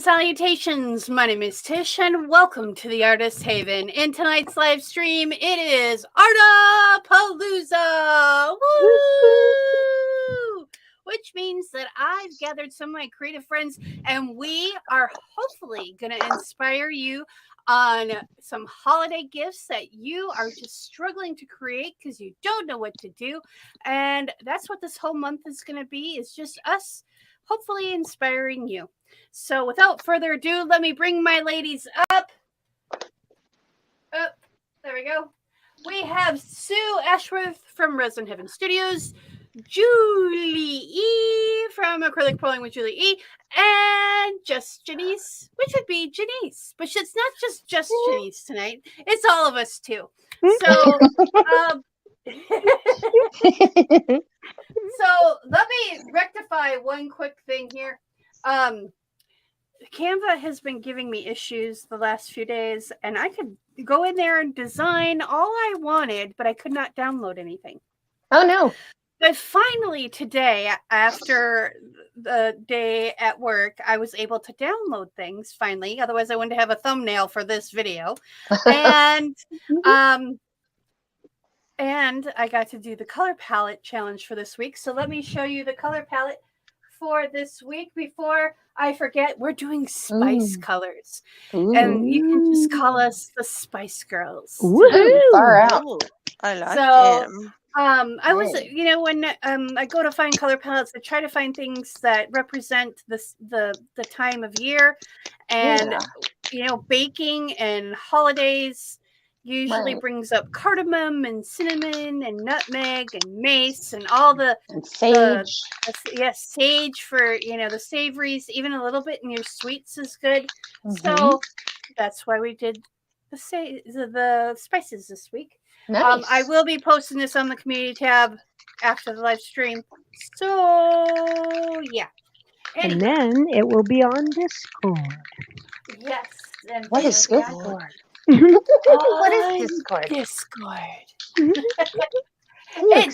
and salutations. My name is Tish, and welcome to the Artist Haven. In tonight's live stream, it is Artapalooza! Woo! Which means that I've gathered some of my creative friends, and we are hopefully going to inspire you on some holiday gifts that you are just struggling to create because you don't know what to do. And that's what this whole month is going to be, is just us hopefully inspiring you. So without further ado, let me bring my ladies up. There we go. We have Sue Ashworth from Resin Heaven Studios, Julie E from Acrylic Pulling with Julie E, and just Janice, which would be Janice. But it's not just Janice tonight. It's all of us too. So so let me rectify one quick thing here. Canva has been giving me issues the last few days, and I could go in there and design all I wanted, but I could not download anything. Oh, no. But finally today, after the day at work, I was able to download things finally. Otherwise, I wouldn't have a thumbnail for this video. And I got to do the color palette challenge for this week. So let me show you the color palette for this week. Before I forget, we're doing spice colors. Ooh. And you can just call us the Spice Girls. Woohoo! Far out. Ooh, I like So, them. I was, when I go to find color palettes, I try to find things that represent the time of year, and baking and holidays usually brings up cardamom and cinnamon and nutmeg and mace and all the sage. Sage for the savories. Even a little bit in your sweets is good. So that's why we did the spices this week. Nice. I will be posting this on the community tab after the live stream. So yeah. Anyway. And then it will be on Discord. Yes. And what is Discord? What is Discord?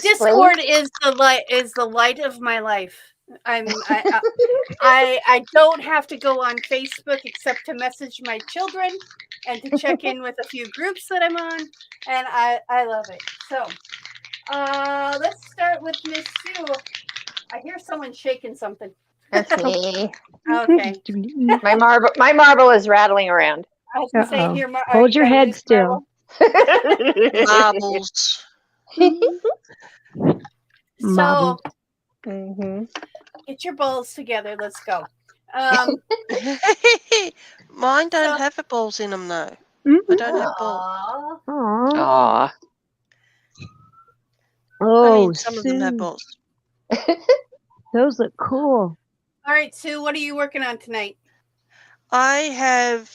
Discord is the light of my life. I don't have to go on Facebook except to message my children and to check in with a few groups that I'm on, and I love it. So let's start with Miss Sue. I hear someone shaking something. That's me. Okay. My marble is rattling around. I was gonna say, here, hold your head still. Marbles. So, get your balls together. Let's go. Mine don't have the balls in them, though. I don't have balls. Aww. Oh, some of them have balls. Those look cool. All right, Sue, what are you working on tonight? I have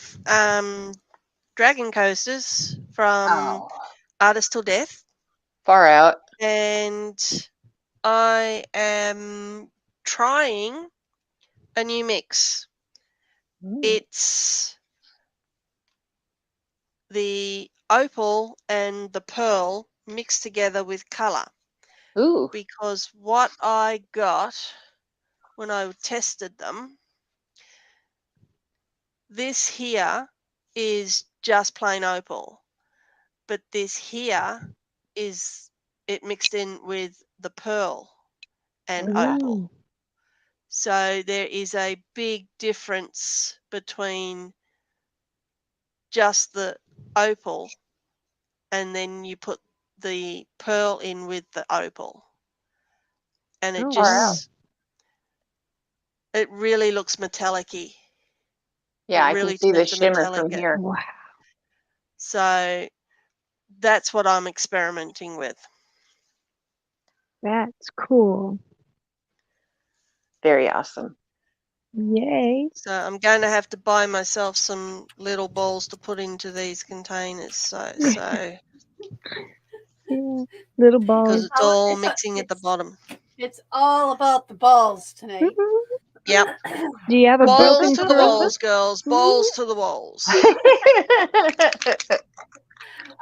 dragon coasters from Artist Till Death. Far out. And I am trying a new mix. It's the opal and the pearl mixed together with color. Ooh. Because what I got when I tested them, this here is just plain opal, but this here is it mixed in with the pearl and opal. So there is a big difference between just the opal and then you put the pearl in with the opal. And it it really looks metallic-y. Yeah, I can see the shimmer from here. Wow. So that's what I'm experimenting with. That's cool. Very awesome. Yay. So I'm going to have to buy myself some little balls to put into these containers. So yeah, little balls. Because it's all mixing at the bottom. It's all about the balls tonight. Yep. Do you have a balls to the walls, girls? Balls to the walls.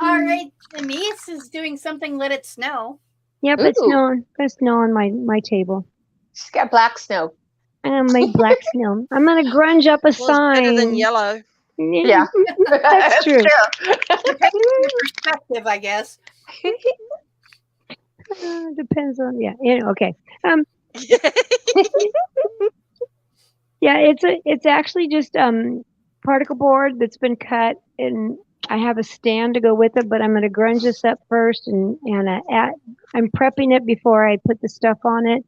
All right, Denise is doing something. Let it snow. Yeah, but snow on my table. She's got black snow. I'm gonna make black snow. I'm gonna grunge up a Well, it's better than sign. yellow. Yeah. That's true. Depends on your perspective, I guess. Depends on okay. Yeah, it's actually just particle board that's been cut, and I have a stand to go with it. But I'm gonna grunge this up first, and I'm prepping it before I put the stuff on it,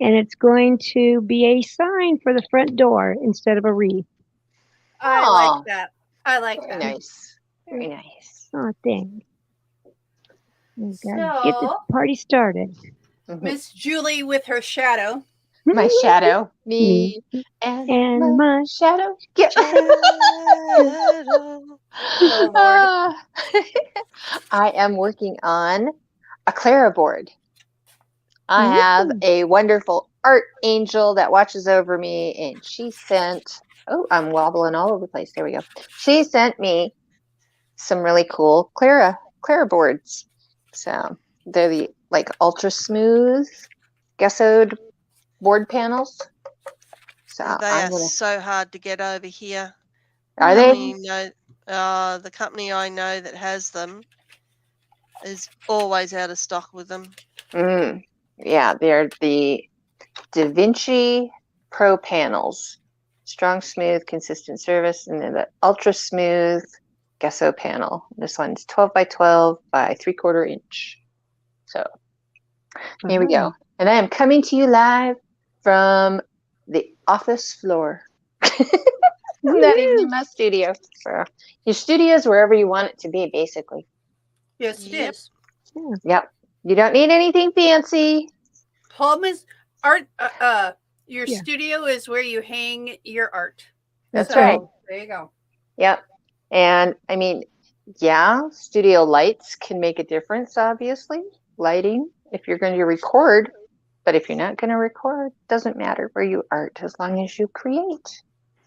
and it's going to be a sign for the front door instead of a wreath. I like that. I like Very that. nice. Very nice. Oh, dang. So, Get the party started. Miss Julie with her shadow. My shadow. Me and my shadow. Yeah. Shadow. Oh, Lord. I am working on a Clara board. I have a wonderful art angel that watches over me, and she sent, I'm wobbling all over the place. There we go. She sent me some really cool Clara boards. So they're the like ultra smooth gessoed board panels. So They are so hard to get over here. Are they? The company I know that has them is always out of stock with them. Yeah, they're the Da Vinci Pro panels. Strong, smooth, consistent surface, and then the ultra smooth gesso panel. This one's 12 by 12 by 3/4 inch. So here we go. And I am coming to you live from the office floor. I'm not even in my studio. So your studio is wherever you want it to be, basically. Yes, it is. Yep. You don't need anything fancy. Home is art. Your studio is where you hang your art. That's right. There you go. Yep. And I mean, studio lights can make a difference, obviously. Lighting, if you're going to record. But if you're not going to record, doesn't matter where you art as long as you create.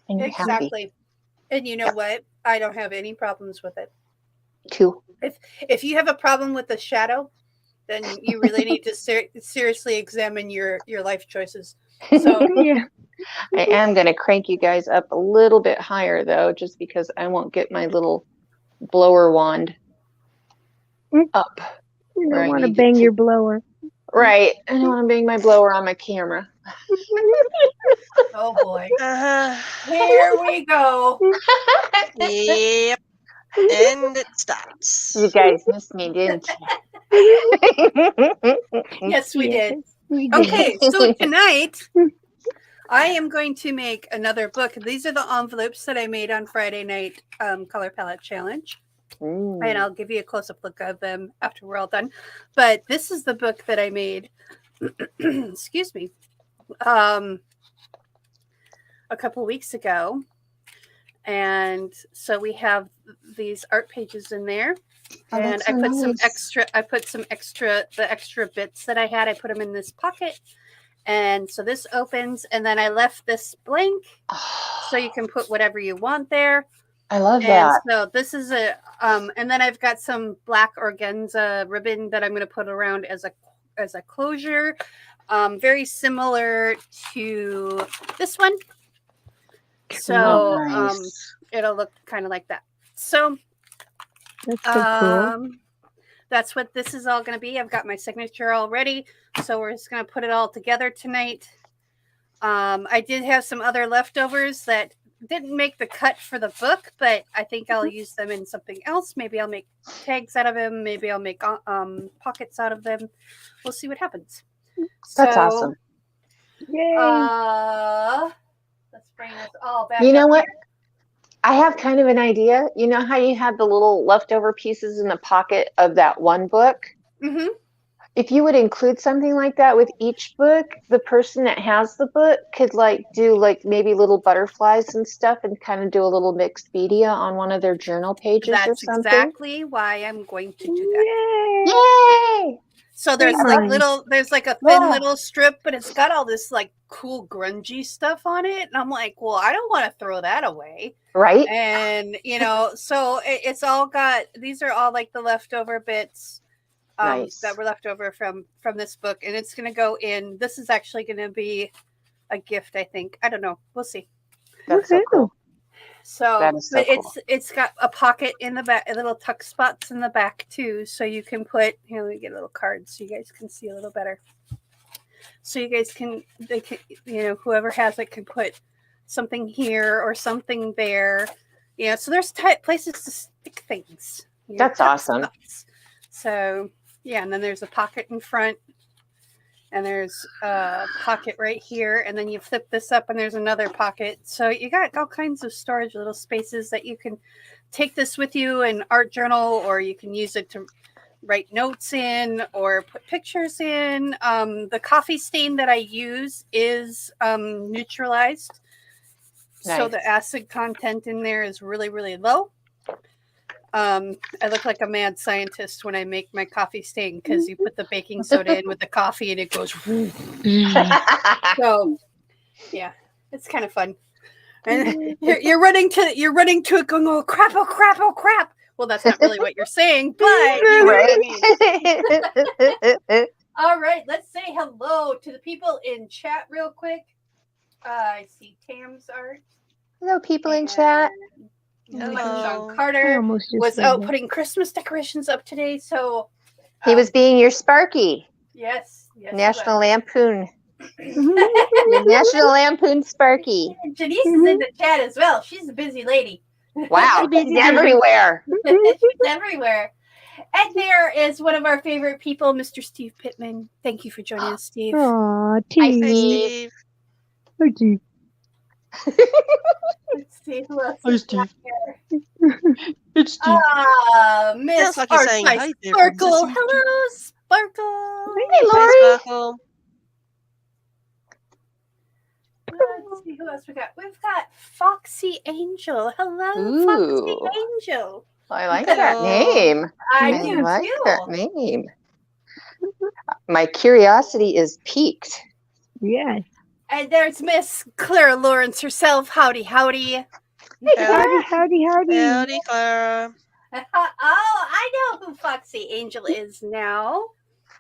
And you're exactly. Happy. And you know what? I don't have any problems with it. Cool. If you have a problem with the shadow, then you really need to seriously examine your life choices. So I am going to crank you guys up a little bit higher, though, just because I won't get my little blower wand up. You don't want to bang your blower. Right. I don't want to bang my blower on my camera. Oh, boy. Here we go. Yep. And it starts. You guys missed me, didn't you? Yes, we did. Okay, so tonight I am going to make another book. These are the envelopes that I made on Friday night color palette challenge. And I'll give you a close-up look of them after we're all done. But this is the book that I made, excuse me, a couple weeks ago. And so we have these art pages in there. And I put some extra, the extra bits that I had, I put them in this pocket. And so this opens, and then I left this blank so you can put whatever you want there. I love that. So this is and then I've got some black organza ribbon that I'm going to put around as a closure. Very similar to this one. So nice. It'll look kind of like that. So that's so cool. That's what this is all going to be. I've got my signature all ready. So we're just going to put it all together tonight. I did have some other leftovers that didn't make the cut for the book, but I think I'll use them in something else. Maybe I'll make tags out of them. Maybe I'll make pockets out of them. We'll see what happens. That's awesome. Yay. Let's bring this all back. You know what? I have kind of an idea. You know how you had the little leftover pieces in the pocket of that one book? Mm-hmm. If you would include something like that with each book, the person that has the book could do maybe little butterflies and stuff and kind of do a little mixed media on one of their journal pages or something. That's exactly why I'm going to do that. Yay! So there's like a thin little strip, but it's got all this like cool grungy stuff on it. And I'm like, well, I don't want to throw that away. Right. And, so it's all these are all like the leftover bits. Nice. That were left over from this book, and it's going to go in. This is actually going to be a gift. I think. I don't know. We'll see. That's so cool. So, That is so but cool. it's got a pocket in the back, little tuck spots in the back too, so you can put. Here, let me get a little card so you guys can see a little better. So you guys can, whoever has it can put something here or something there. So there's places to stick things. That's awesome. Spots. So yeah, and then there's a pocket in front. And there's a pocket right here, and then you flip this up, and there's another pocket. So you got all kinds of storage, little spaces that you can take this with you in art journal, or you can use it to write notes in or put pictures in. The coffee stain that I use is neutralized, so the acid content in there is really, really low. I look like a mad scientist when I make my coffee stain because you put the baking soda in with the coffee and it goes. So, yeah, it's kind of fun. And you're running to it, going, "Oh crap! Oh crap! Oh crap!" Well, that's not really what you're saying, but you know what I mean. All right, let's say hello to the people in chat real quick. I see Tam's art. Hello, people in chat. Sean Carter was out putting Christmas decorations up today, so he was being your Sparky. Yes, National Lampoon. National Lampoon Sparky. Janice is in the chat as well. She's a busy lady. Wow, she's everywhere. She's everywhere. And there is one of our favorite people, Mr. Steve Pittman. Thank you for joining us, Steve. Aw, Hi, Steve. Hi, Steve. Let's see who else. Hi, Steve. It's Steve. Miss Sounds like you're saying hi there. Sparkle. Hello, Sparkle. Hey, Lori. Hi, Sparkle. Let's see who else we got. We've got Foxy Angel. Hello, Ooh. Foxy Angel. I like that name. I do like too. that name. My curiosity is piqued. Yes. And there's Miss Clara Lawrence herself. Howdy, howdy. Hey, howdy, howdy, howdy. Howdy, Clara. Oh, I know who Foxy Angel is now.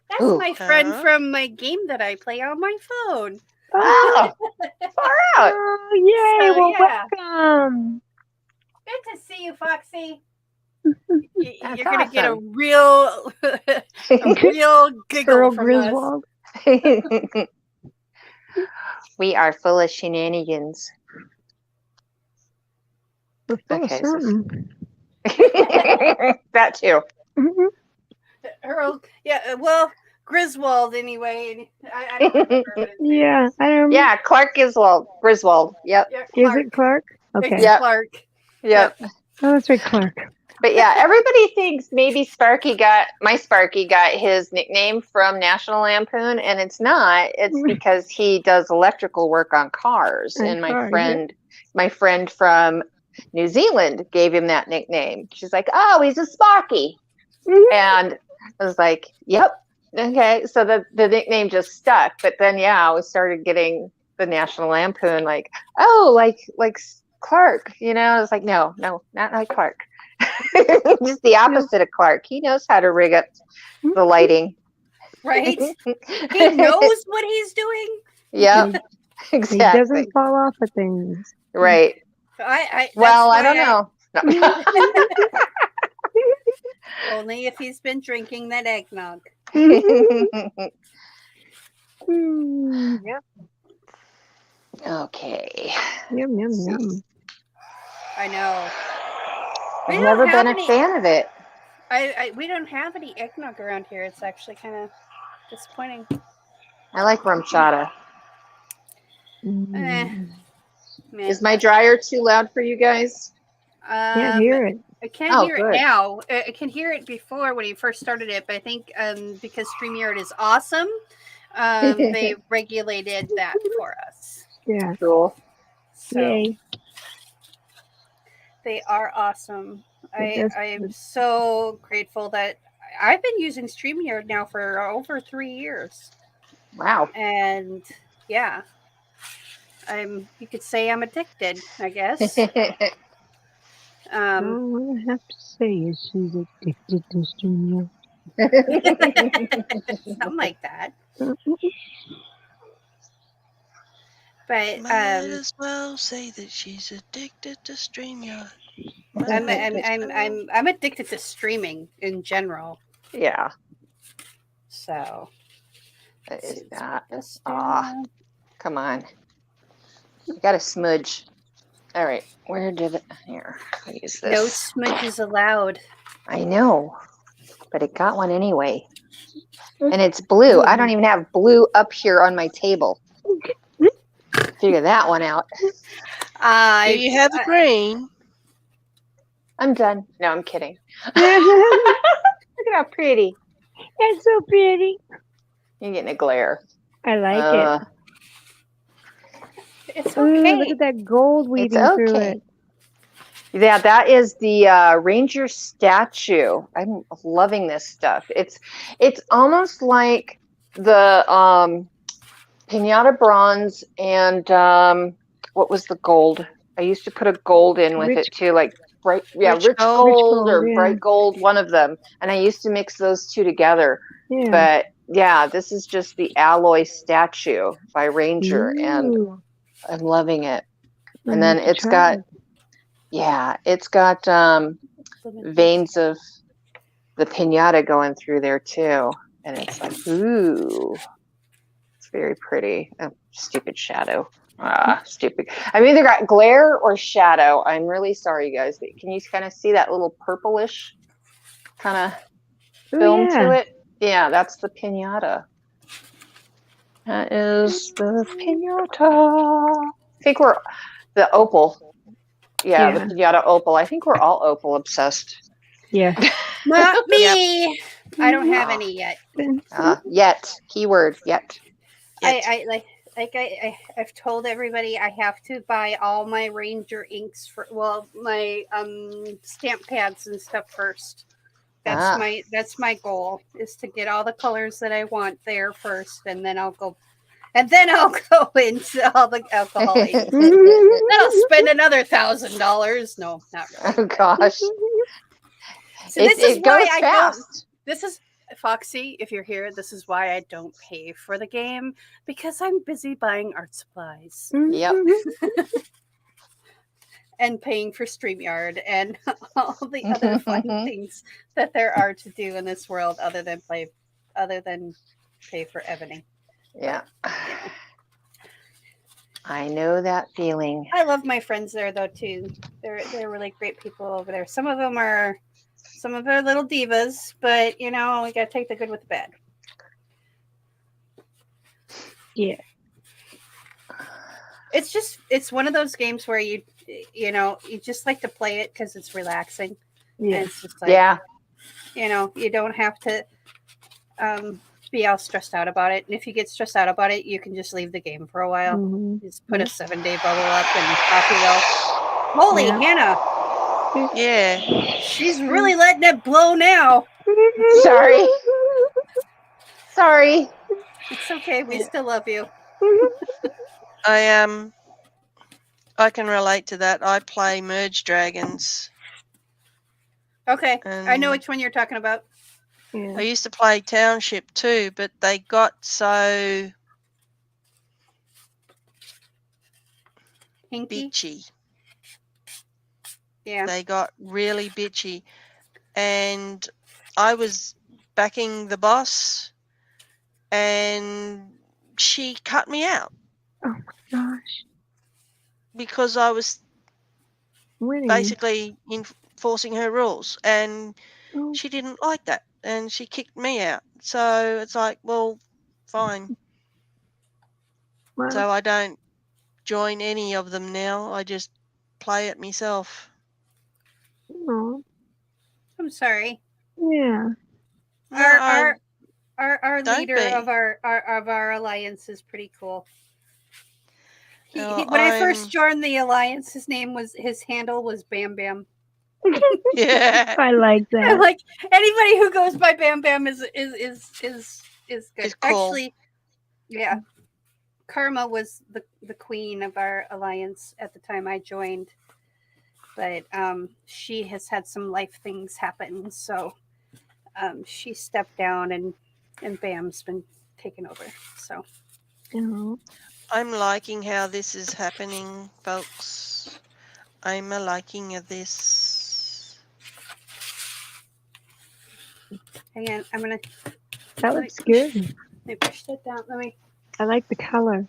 That's Ooh. my friend from my game that I play on my phone. Oh, far out. Oh, yay. So, Well, yeah. welcome. Good to see you, Foxy. That's You're gonna get a awesome. real, giggle Girl from Griswold. We are full of shenanigans. We're full of Okay, so- something. That too. Mhm. us. Well, Griswold anyway. I don't remember what his name Yeah, is. I don't. Yeah, Clark Griswold. Yep. Yeah, Is Clark. it Clark? It's Okay. Yep. Clark. Yep. Oh, that's right, Clark. But yeah, everybody thinks maybe Sparky got his nickname from National Lampoon, and it's not. It's because he does electrical work on cars. On And cars, my friend from New Zealand gave him that nickname. She's like, "Oh, he's a Sparky." Mhm. And I was like, "Yep, okay." So the nickname just stuck. But then we started getting the National Lampoon, like, "Oh, like Clark," I was like, no, not like Clark. Just the opposite of Clark. He knows how to rig up the lighting. Right? He knows what he's doing. Yep, He exactly. doesn't fall off of things. Right. I don't know. No. Only if he's been drinking that eggnog. Yep. Okay. Yum, yum, yum. I know. We I've don't never have been a fan of it. we don't have any eggnog around here. It's actually kind of disappointing. I like rum chata. Man. Is my dryer too loud for you guys? Can't hear it. I can't hear good. it now. I can hear it before when you first started it, but I think because StreamYard is awesome, they regulated that for us. Yeah. Cool. So Yay. they are awesome. It I am so grateful that I've been using StreamYard now for over 3 years. Wow. And yeah, you could say I'm addicted, I guess. All I have to say is she's addicted to StreamYard. Something like that. But Might as well say that she's addicted to StreamYard. I'm addicted to streaming in general. Yeah. So That is see that. this Ah, down. come on. I got a smudge. All right. Where did it? Here. I'll use this. No smudges allowed. I know, but it got one anyway. And it's blue. I don't even have blue up here on my table. Figure that one out. Do you have green? I'm done. No, I'm kidding. Look at how pretty. It's so pretty. You're getting a glare. I like it. It's Ooh, okay. look at that gold weaving through okay. it. Yeah, that is the ranger statue. I'm loving this stuff. It's almost like the pinata bronze and what was the gold? I used to put a gold in with it too, like bright, rich gold or bright gold, one of them. And I used to mix those two together. Yeah. But yeah, this is just the alloy statue by Ranger, and I'm loving it. And then it's got veins of the pinata going through there too. And it's like, ooh, it's very pretty. Oh, stupid shadow. Stupid. I've either got glare or shadow. I'm really sorry, guys. But can you kind of see that little purplish kind of film to it? Yeah, that's the pinata. That is the pinata. I think we're the opal. Yeah, the pinata opal. I think we're all opal obsessed. Yeah. Not me. I don't have any yet. Yet. Keyword yet. I've told everybody I have to buy all my Ranger inks for my stamp pads and stuff first. That's my goal, is to get all the colors that I want there first, and then I'll go into all the alcohol inks. Then I'll spend another $1,000. No, not really. Oh gosh. So this is why I don't. This is Foxy, if you're here, this is why I don't pay for the game, because I'm busy buying art supplies. Yep. And paying for StreamYard and all the other fun things that there are to do in this world other than pay for Ebony. Yeah. I know that feeling. I love my friends there though too. They're really great people over there. Some of them are little divas, but we gotta take the good with the bad. Yeah. It's one of those games where you just like to play it because it's relaxing. Yeah. And it's just like, you don't have to be all stressed out about it. And if you get stressed out about it, you can just leave the game for a while. Just put a 7-day bubble up and off you go. Holy Hannah. Yeah. She's really letting it blow now. Sorry. Sorry. It's okay. We still love you. I can relate to that. I play Merge Dragons. Okay. I know which one you're talking about. Yeah. I used to play Township too, but they got so Hinky? bitchy. Yeah. They got really bitchy. And I was backing the boss and she cut me out. Oh my gosh. Because I was Winning. basically enforcing her rules, and she didn't like that, and she kicked me out. So it's like, well, fine. Wow. So I don't join any of them now. I just play it myself. Oh. I'm sorry. Yeah. No, Our Don't leader be. of our alliance is pretty cool. No, When I first joined the alliance, his handle was Bam Bam. Yeah. I like that. I'm like, anybody who goes by Bam Bam is good. Is cool. Actually, yeah. Karma was the queen of our alliance at the time I joined, but she has had some life things happen, so she stepped down, and Bam's been taken over. So I'm liking how this is happening, folks. I'm a liking of this. Hang on, I'm gonna. That looks good. Let me push that down. Let me. I like the color.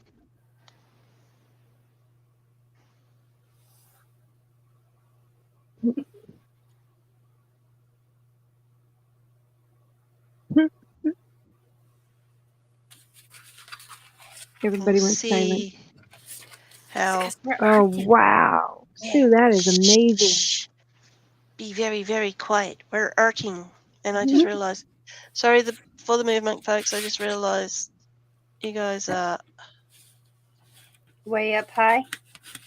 Everybody We'll went silent. see how. Oh, wow. Sue, that is amazing. Shh. Be very, very quiet. We're arting. And I just realised, sorry for the movement, folks. I just realised you guys are. Way up high.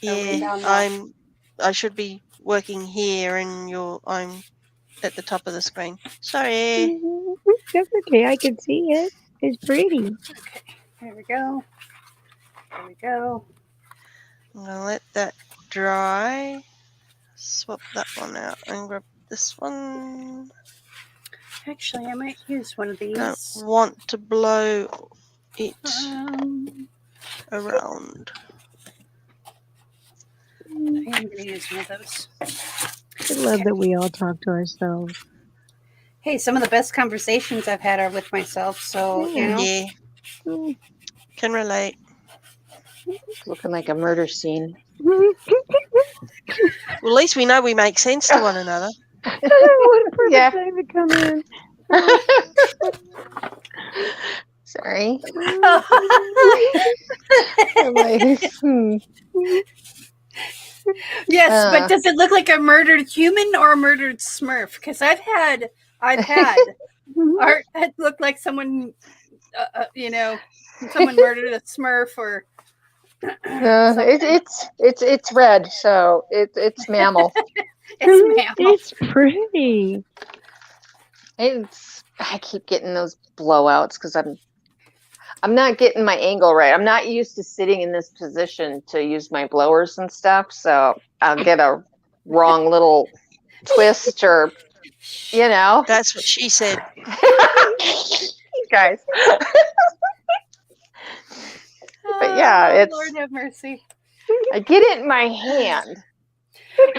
way Yeah, down low? I should be working here, and I'm at the top of the screen. Sorry. That's okay. I can see it. It's pretty. Okay, there we go. There we go. I'm gonna let that dry. Swap that one out and grab this one. Actually, I might use one of these. Don't want to blow it around. I am going to use one of those. I love that we all talk to ourselves. Hey, some of the best conversations I've had are with myself, so, you know. Yeah. Can relate. It's looking like a murder scene. Well, at least we know we make sense to one another. What a perfect time to come in. Sorry. Yes, but does it look like a murdered human or a murdered Smurf? Because I've had art that looked like someone, someone murdered a Smurf or. It's red, so it's mammal. It's mammal. It's pretty. I keep getting those blowouts because I'm not getting my angle right. I'm not used to sitting in this position to use my blowers and stuff, so I'll get a wrong little twist or, That's what she said. You guys. But yeah, it's. Lord have mercy. I get it in my hand. Okay,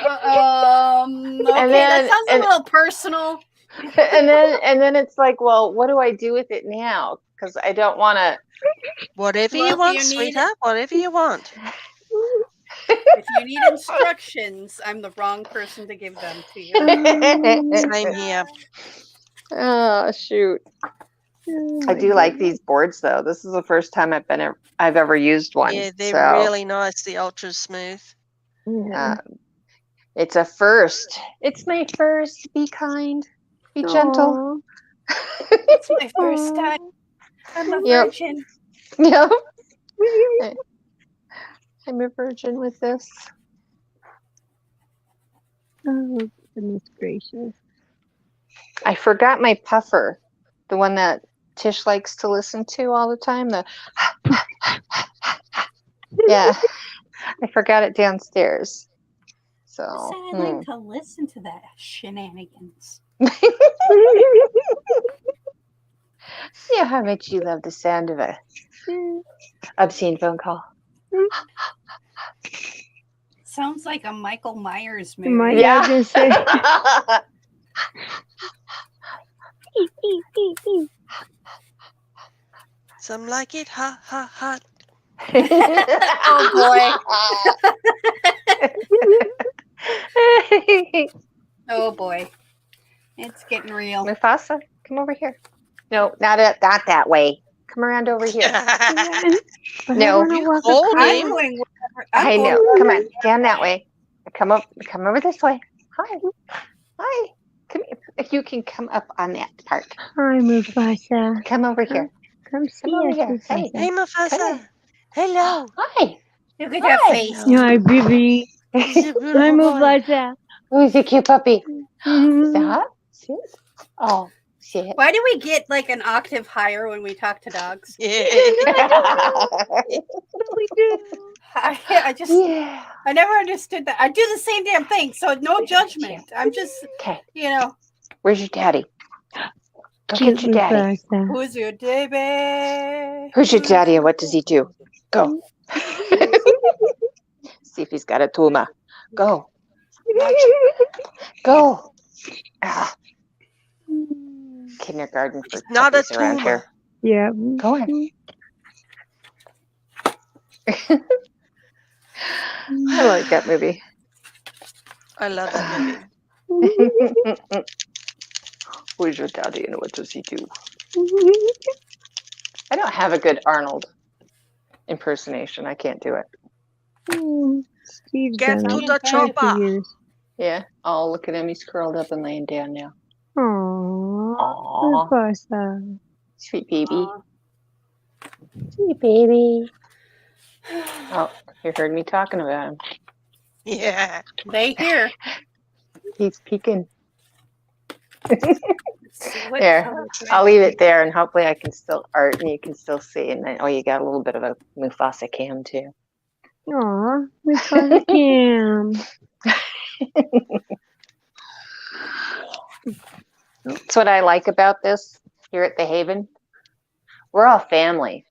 that sounds a little personal. And then it's like, well, what do I do with it now? Because I don't want to. Whatever you want, sweetheart. Whatever you want. If you need instructions, I'm the wrong person to give them to you. Same here. Oh shoot! I do like these boards though. This is the first time I've ever used one. Yeah, they're really nice. The ultra smooth. It's a first. It's my first. Be kind. Be gentle. It's my first time. I'm a virgin. Yep. I'm a virgin with this. Oh, goodness gracious. I forgot my puffer, the one that Tish likes to listen to all the time. Yeah, I forgot it downstairs. So I like to listen to that shenanigans. Yeah, how much you love the sound of a obscene phone call. Sounds like a Michael Myers movie. Yeah. I was gonna say. Some like it hot, hot, hot. Oh boy. Oh boy. It's getting real. Mufasa, come over here. No, not that way. Come around over here. No, You called I'm him. going wherever. I know. Come on, down that way. Come over this way. Hi. Come here. You can come up on that part. Hi, Mufasa. Come over here. Come see Come over us, here. Mufasa. Hey, Mufasa. Hello. Hi. Look at that face. Hi, baby. He's a Hi, beautiful boy. Mufasa. Who's a cute puppy? Mhm. Is that hot? Sit. Oh, sit. Why do we get like an octave higher when we talk to dogs? Yeah. We do. I just Yeah. I never understood that. I do the same damn thing, so no judgment. I'm just Okay. Where's your daddy? Go Cute get your daddy. Mufasa. Who's your baby? Who's your daddy and what does he do? Go. See if he's got a tumor. Go. Go. Ah. Kindergarten for It's not a puppies around tumor. here. Yeah. Go in. I like that movie. I love that movie. Who's your daddy and what does he do? I don't have a good Arnold impersonation. I can't do it. Steve's Get done to it the for chopper. years. Yeah. Oh, look at him. He's curled up and laying down now. Aww. Aw. Awesome. Sweet baby. Aw. Sweet baby. Oh, you heard me talking about him. Yeah. They hear. He's peeking. Let's see, what There. color can I I'll do? leave it there and hopefully I can still art and you can still see. And then, oh, you got a little bit of a Mufasa cam too. Aw, we found Cam. That's what I like about this here at the Haven. We're all family.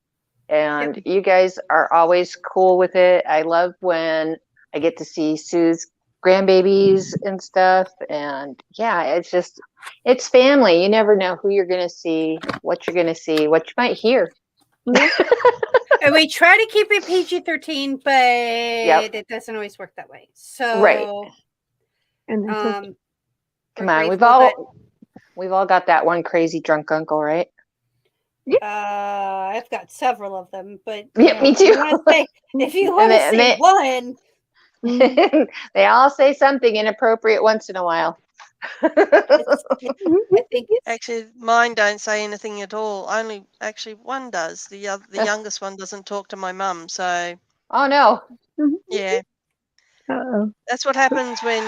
And you guys are always cool with it. I love when I get to see Sue's grandbabies and stuff. And yeah, it's family. You never know who you're going to see, what you're going to see, what you might hear. And we try to keep it PG-13, but it doesn't always work that way. So, Right. And that's okay. Come on, we've all got that one crazy drunk uncle, right? I've got several of them, but Yeah, me too. If you want to say one, they all say something inappropriate once in a while. I think it's Actually, mine don't say anything at all. Only actually one does. The youngest one doesn't talk to my mum. So. Oh no. Yeah. Uh-oh. That's what happens when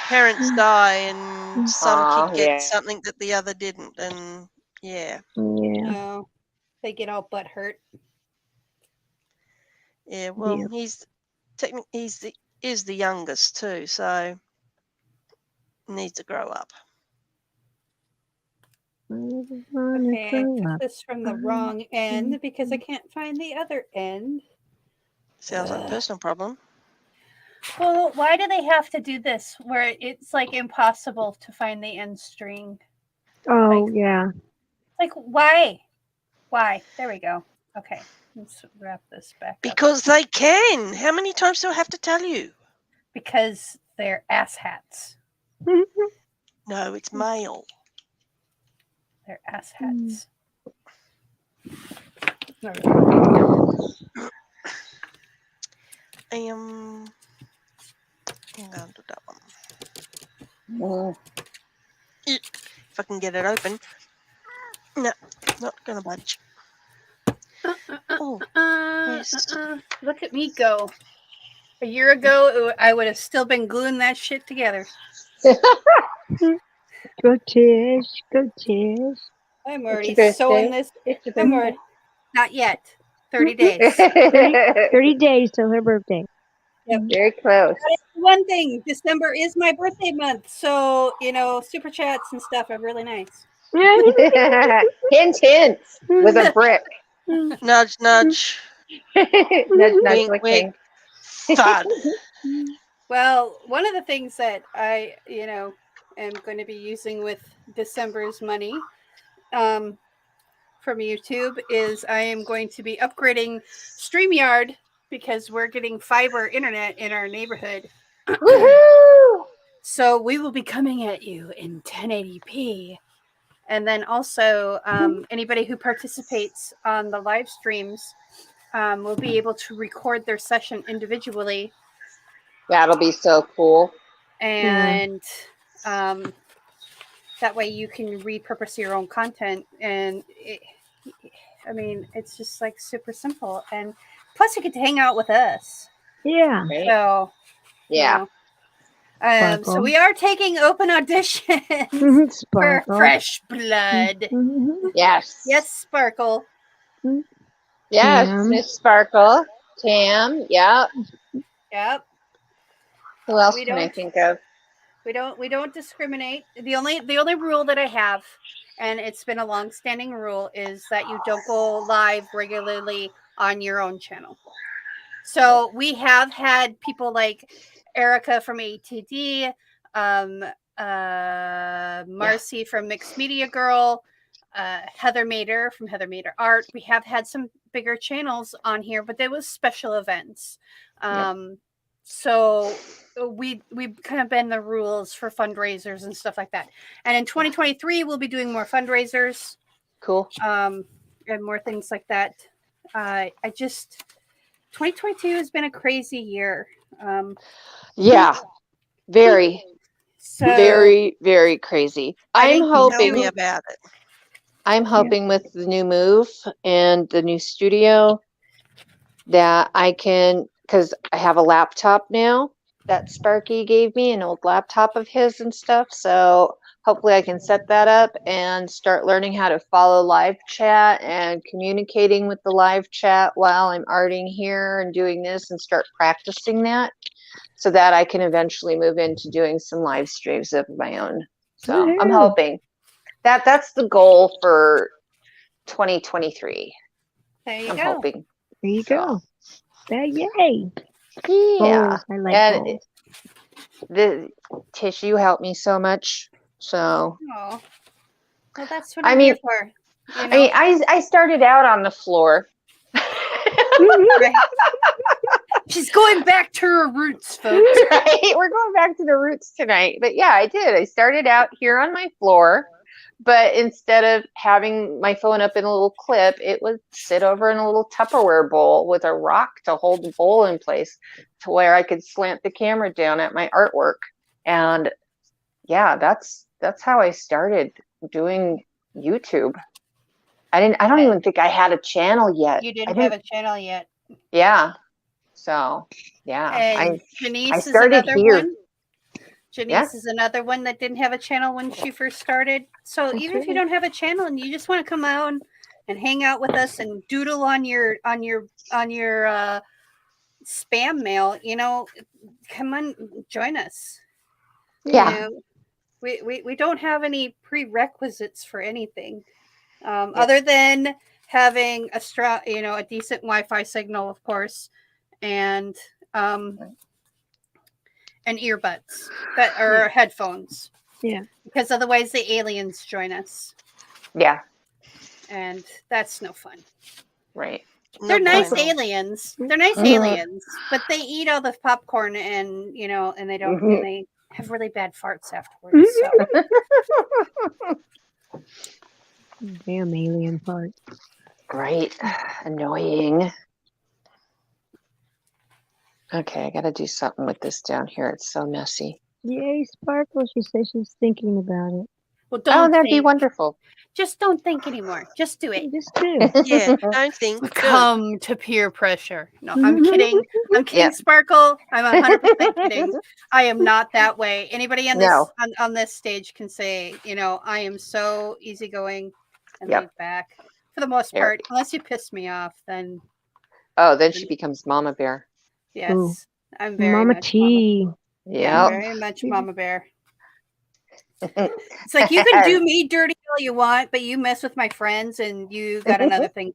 parents die and some kid gets something that the other didn't, and yeah. No, they get all butt hurt. Yeah, well, he's the youngest too, so needs to grow up. Okay, I took this from the wrong end because I can't find the other end. Sounds like a personal problem. Well, why do they have to do this where it's like impossible to find the end string? Oh, yeah. Like, why? Why? There we go. Okay, let's wrap this back up. Because they can. How many times do I have to tell you? Because they're asshats. No, it's male. They're asshats. I'm going to do that one. If I can get it open. No, not going to budge. Look at me go. A year ago, I would have still been gluing that shit together. Go Tish. Go Tish. I'm already sewing this. Not yet. 30 days. 30 days till her birthday. Yep. Very close. One thing, December is my birthday month, so super chats and stuff are really nice. Hint, hint, with a brick. Nudge, nudge. Nudge, nudge, wink, wink. Thud. Well, one of the things that I, am going to be using with December's money from YouTube is I am going to be upgrading StreamYard because we're getting fiber internet in our neighborhood. Woohoo! So we will be coming at you in 1080p. And then also anybody who participates on the live streams will be able to record their session individually. That'll be so cool. And that way you can repurpose your own content. And it's just like super simple. And plus you get to hang out with us. Yeah. So, yeah. So we are taking open auditions for Fresh Blood. Yes. Yes, Sparkle. Yes, Miss Sparkle. Tam. Yep. Yep. Who else can I think of? We don't discriminate. The only rule that I have, and it's been a long-standing rule, is that you don't go live regularly on your own channel. So we have had people like Erica from ATD, Marcy from Mixed Media Girl, Heather Mader from Heather Mader Art. We have had some bigger channels on here, but there was special events. So we kind of bend the rules for fundraisers and stuff like that. And in 2023, we'll be doing more fundraisers. Cool. And more things like that. 2022 has been a crazy year. Yeah, very, So very, very crazy. I'm Tell me hoping. about it. I'm hoping with the new move and the new studio that I can, because I have a laptop now that Sparky gave me, an old laptop of his and stuff. So hopefully I can set that up and start learning how to follow live chat and communicating with the live chat while I'm arting here and doing this, and start practicing that so that I can eventually move into doing some live streams of my own. So I'm hoping that's the goal for 2023. there you I'm go. hoping. There you go. Yay. Yeah. Goals. I like And goals. Tish, you helped me so much. So Oh, well, that's what I I'm mean- here for. You know? I mean, I started out on the floor. Right. She's going back to her roots, folks. Right? We're going back to the roots tonight. But yeah, I did. I started out here on my floor, but instead of having my phone up in a little clip, it would sit over in a little Tupperware bowl with a rock to hold the bowl in place to where I could slant the camera down at my artwork. And yeah, that's how I started doing YouTube. I don't even think I had a channel yet. You didn't have a channel yet. Yeah. So yeah, And Janice I is started another here. one. Janice is another one that didn't have a channel when she first started. So even if you don't have a channel and you just want to come out and hang out with us and doodle on your spam mail, you know, come on, join us. Yeah. You know, we don't have any prerequisites for anything, other than having a strong, you know, a decent Wi-Fi signal, of course, and earbuds that are headphones. Yeah. Because otherwise the aliens join us. Yeah. And that's no fun. Right. They're nice bueno. aliens. They're nice aliens, but they eat all the popcorn and, you know, and they don't, and they have really bad farts afterwards. So. Damn alien part. Right. Annoying. Okay, I got to do something with this down here. It's so messy. Yay, Sparkle. She says she's thinking about it. Well, don't That'd be think. wonderful. Just don't think anymore. Just do it. Just do. Yeah, don't think. Do. Come to peer pressure. No, I'm kidding. I'm kidding, Yep. Sparkle. I'm 100% kidding. I am not that way. Anybody on this No. on this stage can say, you know, I am so easygoing and Yep. laid back for the most Yep. part. Unless you piss me off, then Oh, then she becomes Mama Bear. yes, Ooh. I'm very Mama much T. Yeah, Yep. very much Mama Bear. It's like you can do me dirty all you want, but you mess with my friends and you got another thing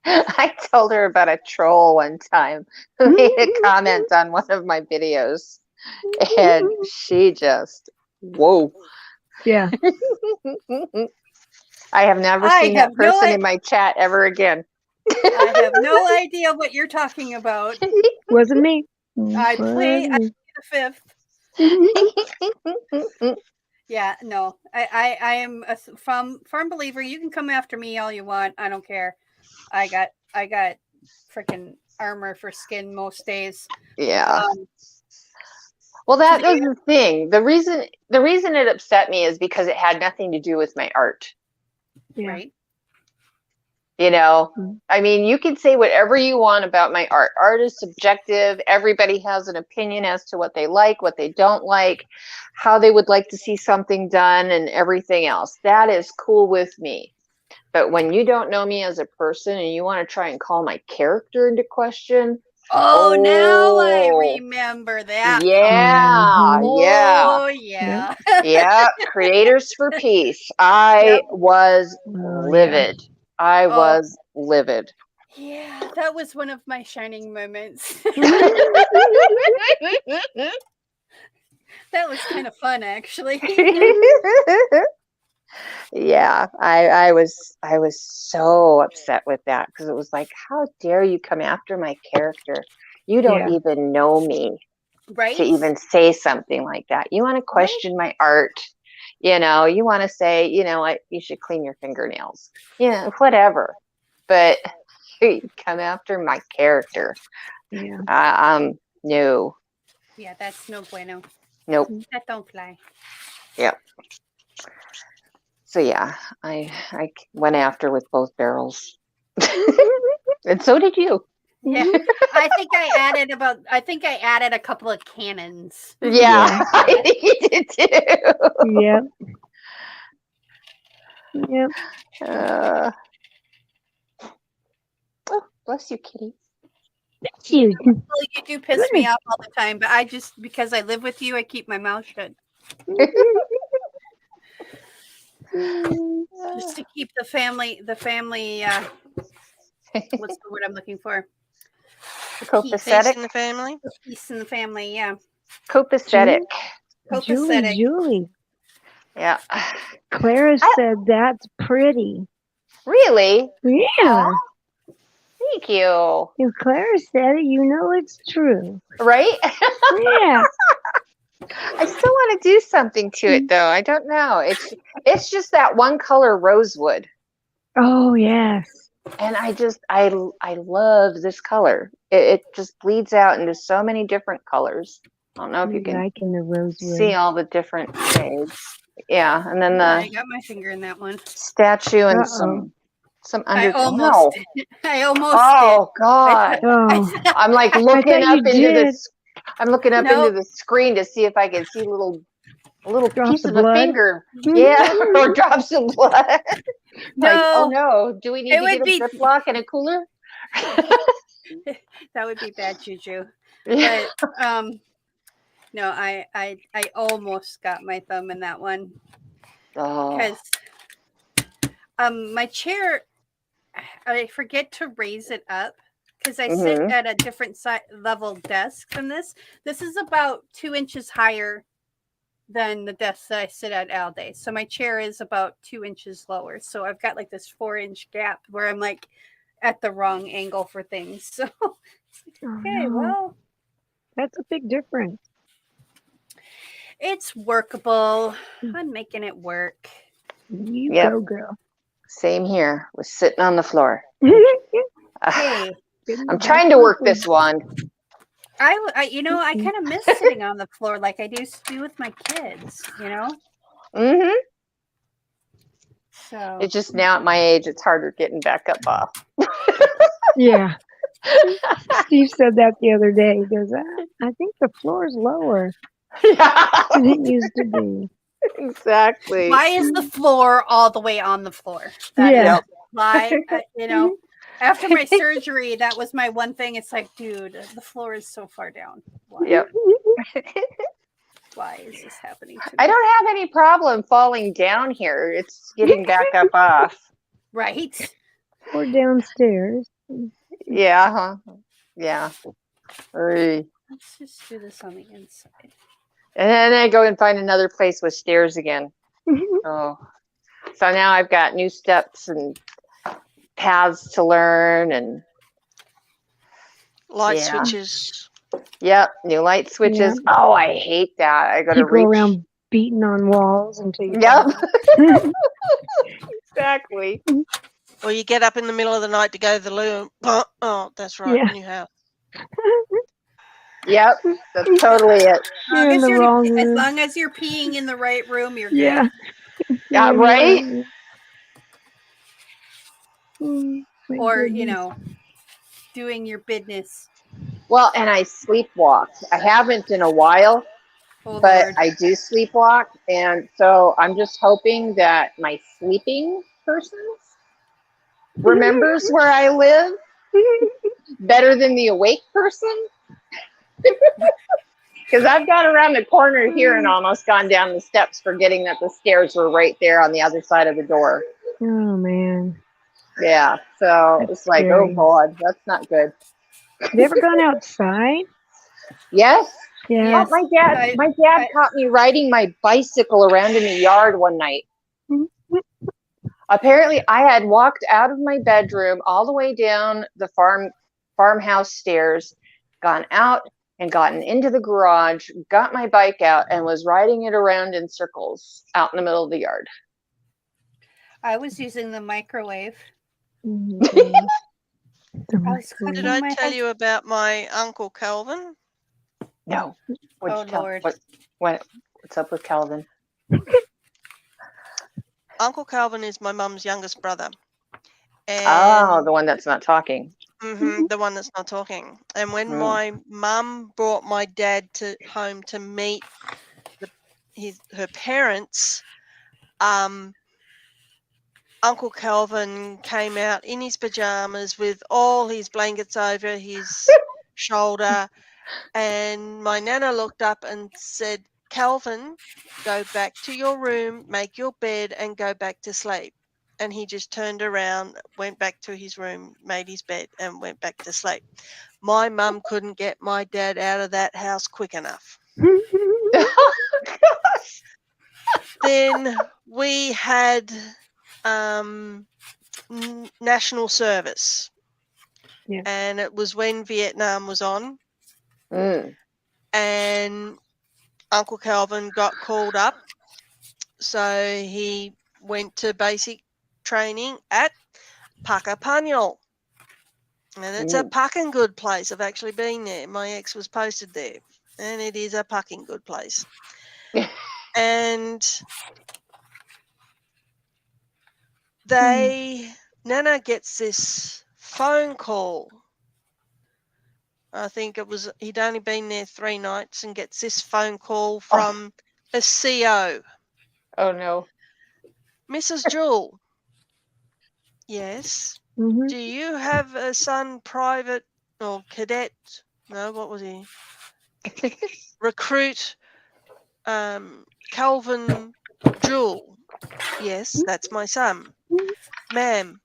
coming. I told her about a troll one time who made a comment on one of my videos, and she just, whoa. Yeah. I have never I seen have that no person i- in my chat ever again. I have no idea what you're talking about. Wasn't me. I play Wasn't me. the fifth. Yeah, no, I am a firm believer. You can come after me all you want. I don't care. I got freaking armor for skin most days. Yeah. Well, that was the thing. The reason it upset me is because it had nothing to do with my art. Yeah. Right? You know, Mhm. I mean, you can say whatever you want about my art. Art is subjective. Everybody has an opinion as to what they like, what they don't like, how they would like to see something done, and everything else. That is cool with me. But when you don't know me as a person and you want to try and call my character into question, Oh, now I Oh. remember that. yeah, Mhm. yeah. Oh, yeah. Yeah, Creators for Peace. I Yep. was Oh, livid. I Oh. was livid. Yeah, that was one of my shining moments. That was kind of fun, actually. Yeah, I was so upset with that because it was like, how dare you come after my character? You don't Yeah. even know me Right? to even say something like that. You want to question my art, you know, you want to say, you know what, you should clean your fingernails. Yeah, whatever. But you come after my character. Yeah. No. Yeah, that's no bueno. Nope. That don't fly. Yep. So yeah, I went after with both barrels. And so did you. Yeah, I think I added a couple of cannons. Yeah, I think you did too. Yep. Yep. Oh, bless you, kitty. That's you. Well, you do piss me Goodness. off all the time, but I just, because I live with you, I keep my mouth shut. Just to keep the family, what's the word I'm looking for? Peace Copacetic. in the family. Peace in the family, yeah. Copacetic. Copacetic. Julie. Yeah. Clara said that's pretty. Really? Yeah. Aw, thank you. If Clara said it, you know it's true. Right? Yeah. I still want to do something to it though. I don't know. It's just that one color rosewood. Oh yes. And I love this color. It just bleeds out into so many different colors. I don't know if you can Liking the rosewood. see all the different shades. Yeah, and then I the got my finger in that one. statue and Uh-oh. some I undertone. almost did. I almost Oh God. Oh. I'm like looking thought up you into did. this. I'm looking up into the screen to see if I can see a little Drops piece of of a blood? finger. Yeah, or drops of blood. Like, oh No, no, do we need it to would get a be- Ziploc and a cooler? that would be bad juju. Yeah. But no, I almost got my thumb in that one Oh. because my chair, I forget to raise it up because I sit at a different level desk than this. This is about 2 inches higher than the desk that I sit at all day. So my chair is about 2 inches lower. So I've got like this 4-inch gap where I'm like at the wrong angle for things. So okay, well, that's a big difference. it's workable. I'm making it work. You Yep. go, girl. Same here. Was sitting on the floor. Hey, I'm trying to work this one. I you know, I kind of miss sitting on the floor like I used to do with my kids, you know? Mm-hmm. So It's just now at my age, it's harder getting back up off. Yeah. Steve said that the other day. He goes, I think the floor's lower than it used to be. Exactly. why is the floor all the way on the floor? Yeah. Why, you know, after my surgery, that was my one thing. It's like, dude, the floor is so far down. Why? Yep. Why is this happening to me? I don't have any problem falling down here. It's getting back up off. Right. Or downstairs. Yeah. Huh? Yeah. Let's just do this on the inside. And then I go and find another place with stairs again. Oh. So now I've got new steps and paths to learn and Light switches. Yep, new light switches. Yeah. Oh, I hate that. I got to You go reach around beating on walls until you Yep. find it. Exactly. Or you get up in the middle of the night to go to the loo. Oh, that's right. Yeah. New house. Yep, that's totally it. You're in the wrong as room. long as you're peeing in the right room, you're Yeah. good. Yeah, You're in the right? room. My Or, goodness. you know, doing your business. Well, and I sleepwalk. I haven't in a while, Oh, but Lord. I do sleepwalk. And so I'm just hoping that my sleeping person remembers where I live better than the awake person. Because I've got around the corner here and almost gone down the steps forgetting that the stairs were right there on the other side of the door. Oh man. Yeah. So That's it's like, scary. oh God, that's not good. Have you ever gone outside? Yes. Yeah. Oh, my dad caught me riding my bicycle around in the yard one night. Apparently, I had walked out of my bedroom all the way down the farmhouse stairs, gone out and gotten into the garage, got my bike out, and was riding it around in circles out in the middle of the yard. I was using the microwave. Mhm. I was Did cooking I my tell head. you about my Uncle Calvin? No. What'd Oh, you tell? Lord. What's up with Calvin? Uncle Calvin is my mum's youngest brother. And Oh, the one that's not talking. the one that's not talking. And when Mm. my mum brought my dad home to meet her parents, Uncle Calvin came out in his pajamas with all his blankets over his shoulder, and my nana looked up and said, "Calvin, go back to your room, make your bed, and go back to sleep." And he just turned around, went back to his room, made his bed, and went back to sleep. My mum couldn't get my dad out of that house quick enough. Then we had national service. Yeah. And it was when Vietnam was on. Mm. And Uncle Calvin got called up. So he went to basic training at Artapalooza. And it's a pucking good place. I've actually been there. My ex was posted there. And it is a pucking good place. And Nana gets this phone call. I think he'd only been there 3 nights, and gets this phone call from a CO. Oh no. Mrs. Jewell. Yes. Mhm. Do you have a son, private or cadet? No, what was he? Recruit Calvin Jewell. Yes, that's my son. Ma'am,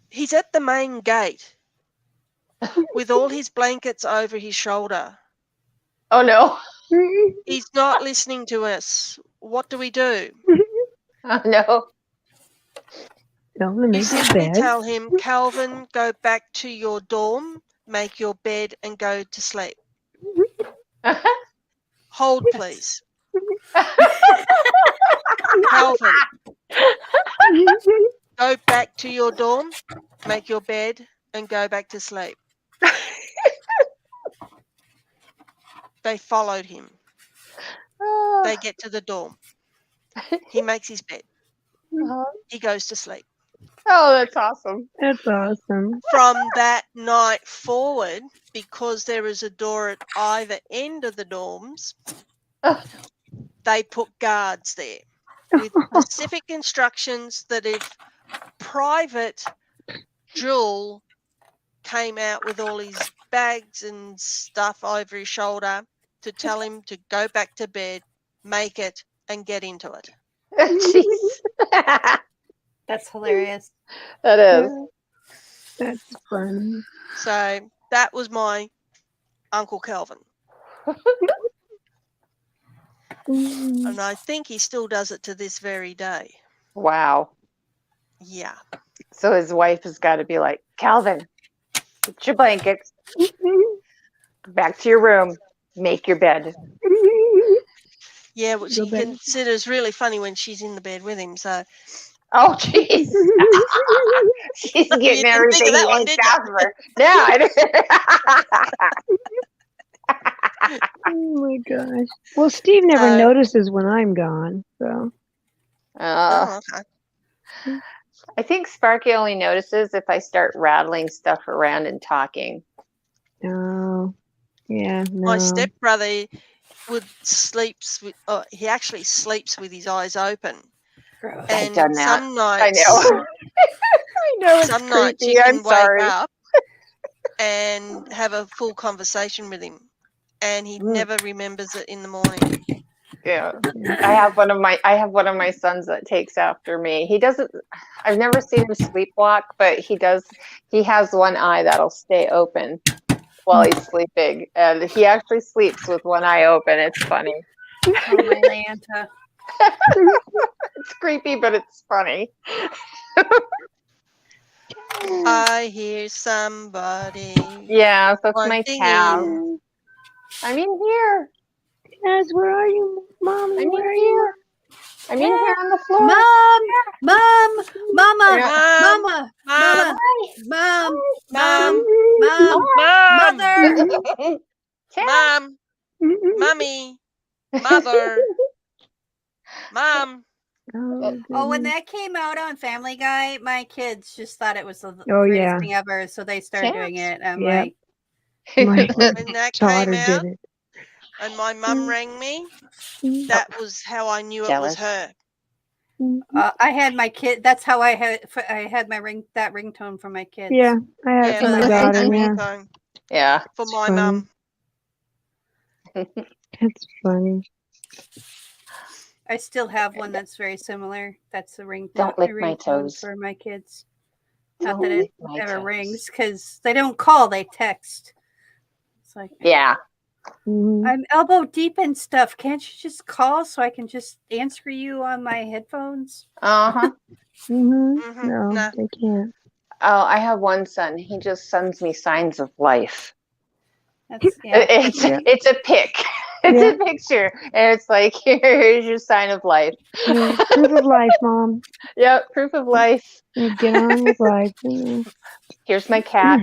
he's at the main gate with all his blankets over his shoulder. Oh no. He's not listening to us. What do we do? Oh no. Tell him to You make his simply bed. tell him, Calvin, go back to your dorm, make your bed, and go to sleep. Hold, please. Calvin, go back to your dorm, make your bed, and go back to sleep. They followed him. They get to the dorm. He makes his bed. He goes to sleep. Oh, that's awesome. That's awesome. From that night forward, because there is a door at either end of the dorms, they put guards there with specific instructions that if Private Jewel came out with all his bags and stuff over his shoulder, to tell him to go back to bed, make it, and get into it. Jeez. That's hilarious. That is. That's funny. So that was my Uncle Calvin. And I think he still does it to this very day. Wow. Yeah. So his wife has got to be like, Calvin, get your blankets, back to your room, make your bed. Yeah, which Go he back. considers really funny when she's in the bed with him. So Oh, jeez. She's you getting didn't everything think of that he one, ain't did you? got for her. Yeah. Oh my gosh. Well, Steve never notices when I'm gone, so. Oh, okay. I think Sparky only notices if I start rattling stuff around and talking. Oh, yeah, no. My stepbrother he actually sleeps with his eyes open. Gross. And done that. some nights, I know. I know it's some nights creepy. you I'm can sorry. wake up and have a full conversation with him, and he never remembers it in the morning. Yeah. I have one of my sons that takes after me. He doesn't I've never seen him sleepwalk, but he has one eye that'll stay open while he's sleeping. And he actually sleeps with one eye open. It's funny. Oh, my Lanta. It's creepy, but it's funny. I hear somebody. Yeah, that's One my thing tab. is- I'm in here. Yes, where are you, Mommy? I'm Where in are here. you? I'm in here on the floor. Mom, Mama, Mom, Mama, Mom, Mom, Mom, Mom, Mom, Mother. Mom, Mommy, Mother, Mom. Oh, when that came out on Family Guy, my kids just thought it was the Oh, greatest yeah. thing ever. So they started doing it. I'm Yep. like, My When that daughter came out did it. and my mum rang me, Mm. that was how I knew Jealous. it was her. I had my kid. That's how I had my ringtone for my kids. Yeah, I have it for my that was daughter. the Yeah, ringtone Yeah. for my funny. mum. That's funny. I still have one that's very similar. That's a ringtone. Don't lick my ringtone toes. for my kids. Not Don't that it lick my ever toes. rings because they don't call; they text. It's like Yeah. Mhm. I'm elbow deep in stuff. Can't you just call so I can just answer you on my headphones? Uh-huh. Mhm. Mhm, No, nah. they can't. Oh, I have one son. He just sends me signs of life. That's yeah. It's a pic. It's a picture. And it's like, here's your sign of life. Yeah. Proof of life, Mom. Yep, proof of life. Yeah, get on with life. Yeah. Here's my cat.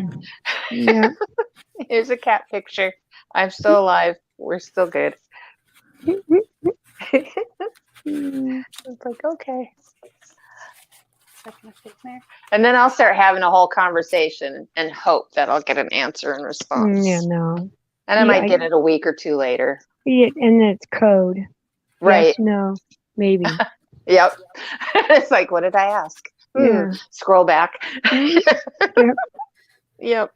Yeah. Here's a cat picture. I'm still alive. We're still good. Mm. It's like, okay. Second up there. And then I'll start having a whole conversation and hope that I'll get an answer and response. Yeah, no. And I might get it a week or two later. Yeah, and then it's code. Right. Yes, no, maybe. Yep. It's like, what did I ask? Yeah. Scroll back. Yep. Yep.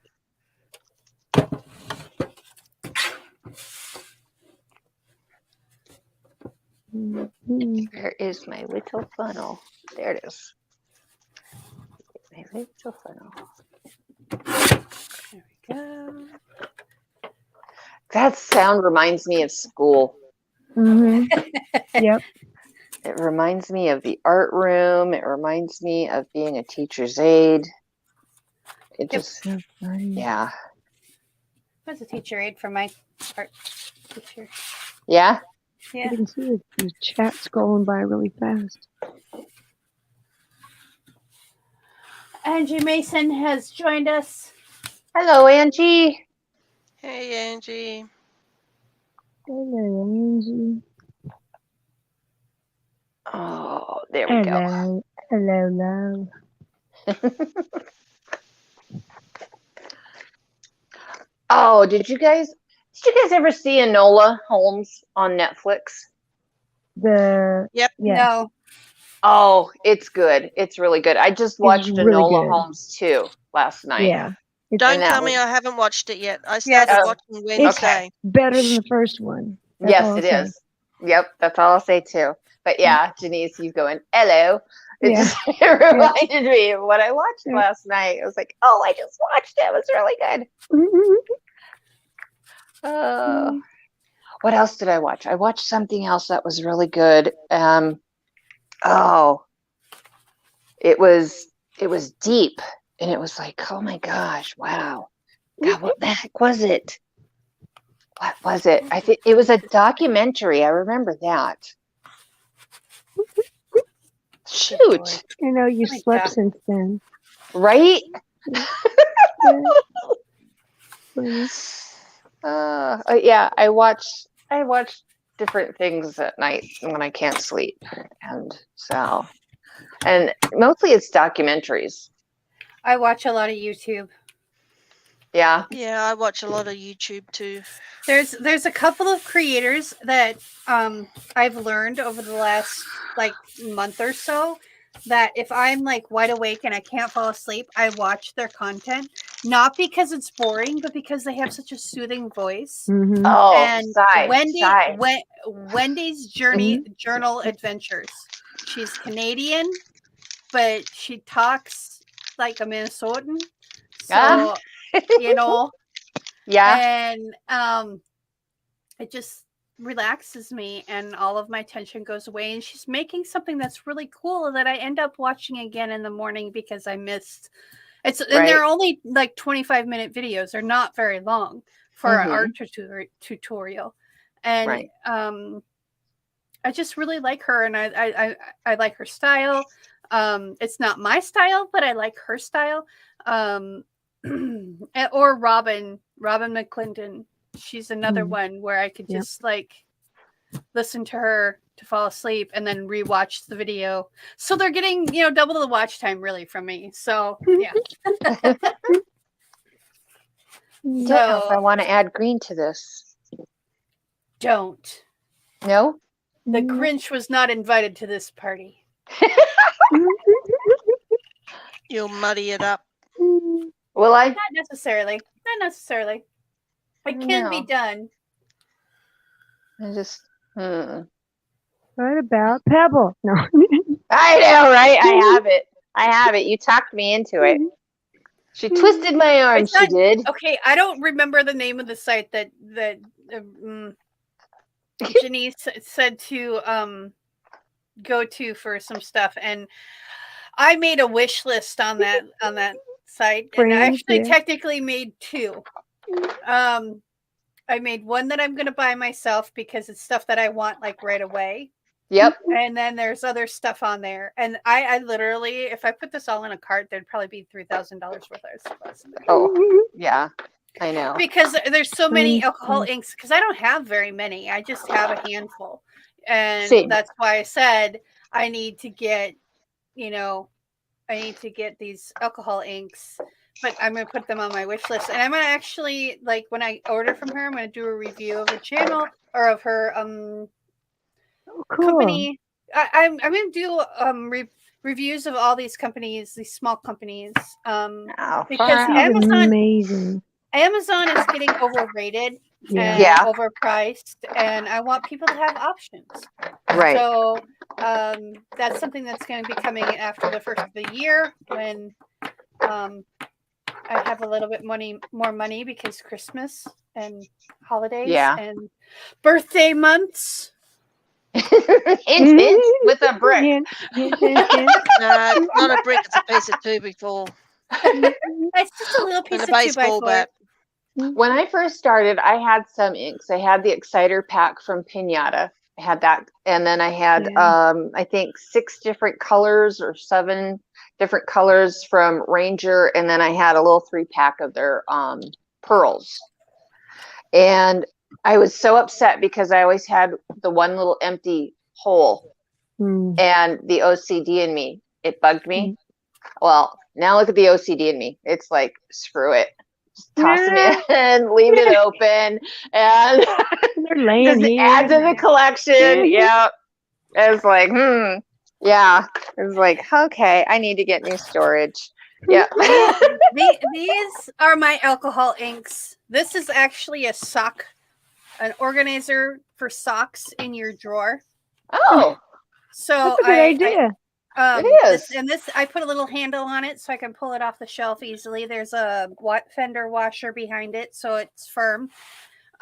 Mhm. There is my little funnel. There it is. My little funnel. There we go. That sound reminds me of school. Mhm. Yep. It reminds me of the art room. It reminds me of being a teacher's aide. It just, So funny. yeah. I was a teacher aide for my art teacher. Yeah? You Yeah. can see the chat scrolling by really fast. Angie Mason has joined us. Hello, Angie. Hey, Angie. Hello, Angie. Oh, there we go. Hello, love. Oh, did you guys ever see Enola Holmes on Netflix? The Yep. yes. No. Oh, it's good. It's really good. I just watched really Enola good. Holmes 2 last night. Yeah. Don't that tell me was- I haven't watched it yet. I Yes. started Oh, watching Wednesday. Better than the first one. That's Yes, all it I'll say. is. Yep, that's all I'll say too. But yeah, Janice, you going, hello. It Yeah. just it reminded me of what I watched Yeah. last night. I was like, oh, I just watched it. It was really good. What else did I watch? I watched something else that was really good. It was deep, and it was like, oh my gosh, wow. God, what the heck was it? What was it? I think it was a documentary. I remember that. Shoot. I know you Oh my slept God. since then. Right? Funny. Yeah, I watch different things at night when I can't sleep. And mostly it's documentaries. I watch a lot of YouTube. Yeah. Yeah, I watch a lot of YouTube too. There's a couple of creators that I've learned over the last like month or so that if I'm like wide awake and I can't fall asleep, I watch their content, not because it's boring, but because they have such a soothing voice. Mhm. Oh, And sigh. Wendy's journal adventures. She's Canadian, but she talks like a Minnesotan. So, you know, Yeah. and it just relaxes me and all of my tension goes away. And she's making something that's really cool that I end up watching again in the morning because I missed it's and they're only like 25-minute videos. They're not very long for an art tutorial. And I just really like her, and I like her style. It's not my style, but I like her style. Or Robin McClendon. She's another one where I could just like listen to her to fall asleep and then rewatch the video. So they're getting, double the watch time really from me. So yeah. I don't know if I want to add green to this. Don't. No? The Grinch was not invited to this party. You'll muddy it up. Will I? Not necessarily. It can be done. I just. What about Pebble? No. I know, right? I have it. You talked me into it. She twisted my arm. She did. Okay, I don't remember the name of the site that Jenny said to go to for some stuff, and I made a wish list on that site, and I actually technically made two. I made one that I'm going to buy myself because it's stuff that I want like right away. Yep. And then there's other stuff on there, and I literally, if I put this all in a cart, there'd probably be $3,000 worth of supplies. Oh, yeah. I know. Because there's so many alcohol inks, because I don't have very many. I just have a handful. And that's why I said I need to get, these alcohol inks, but I'm going to put them on my wish list. And I'm going to actually, like, when I order from her, I'm going to do a review of her channel or of her company. I'm going to do reviews of all these companies, these small companies, because Amazon is getting overrated and overpriced, and I want people to have options. Right. So that's something that's going to be coming after the first of the year when I have a little bit more money because Christmas and holidays and birthday months. Hint, with a brick. No, not a brick. It's a piece of 2x4. It's just a little piece of 2x4. When I first started, I had some inks. I had the Exciter pack from Pinata. I had that, and then I had I think 6 different colors or 7 different colors from Ranger, and then I had a little 3-pack of their pearls. And I was so upset because I always had the one little empty hole, and the OCD in me, it bugged me. Well, now look at the OCD in me. It's like, screw it. Just toss them in, leave it open, and just add to the collection. Yeah. It was like, yeah. It was like, okay, I need to get new storage. Yeah. These are my alcohol inks. This is actually an organizer for socks in your drawer. Oh, so that's a good idea. It is. This I put a little handle on it so I can pull it off the shelf easily. There's a fender washer behind it, so it's firm.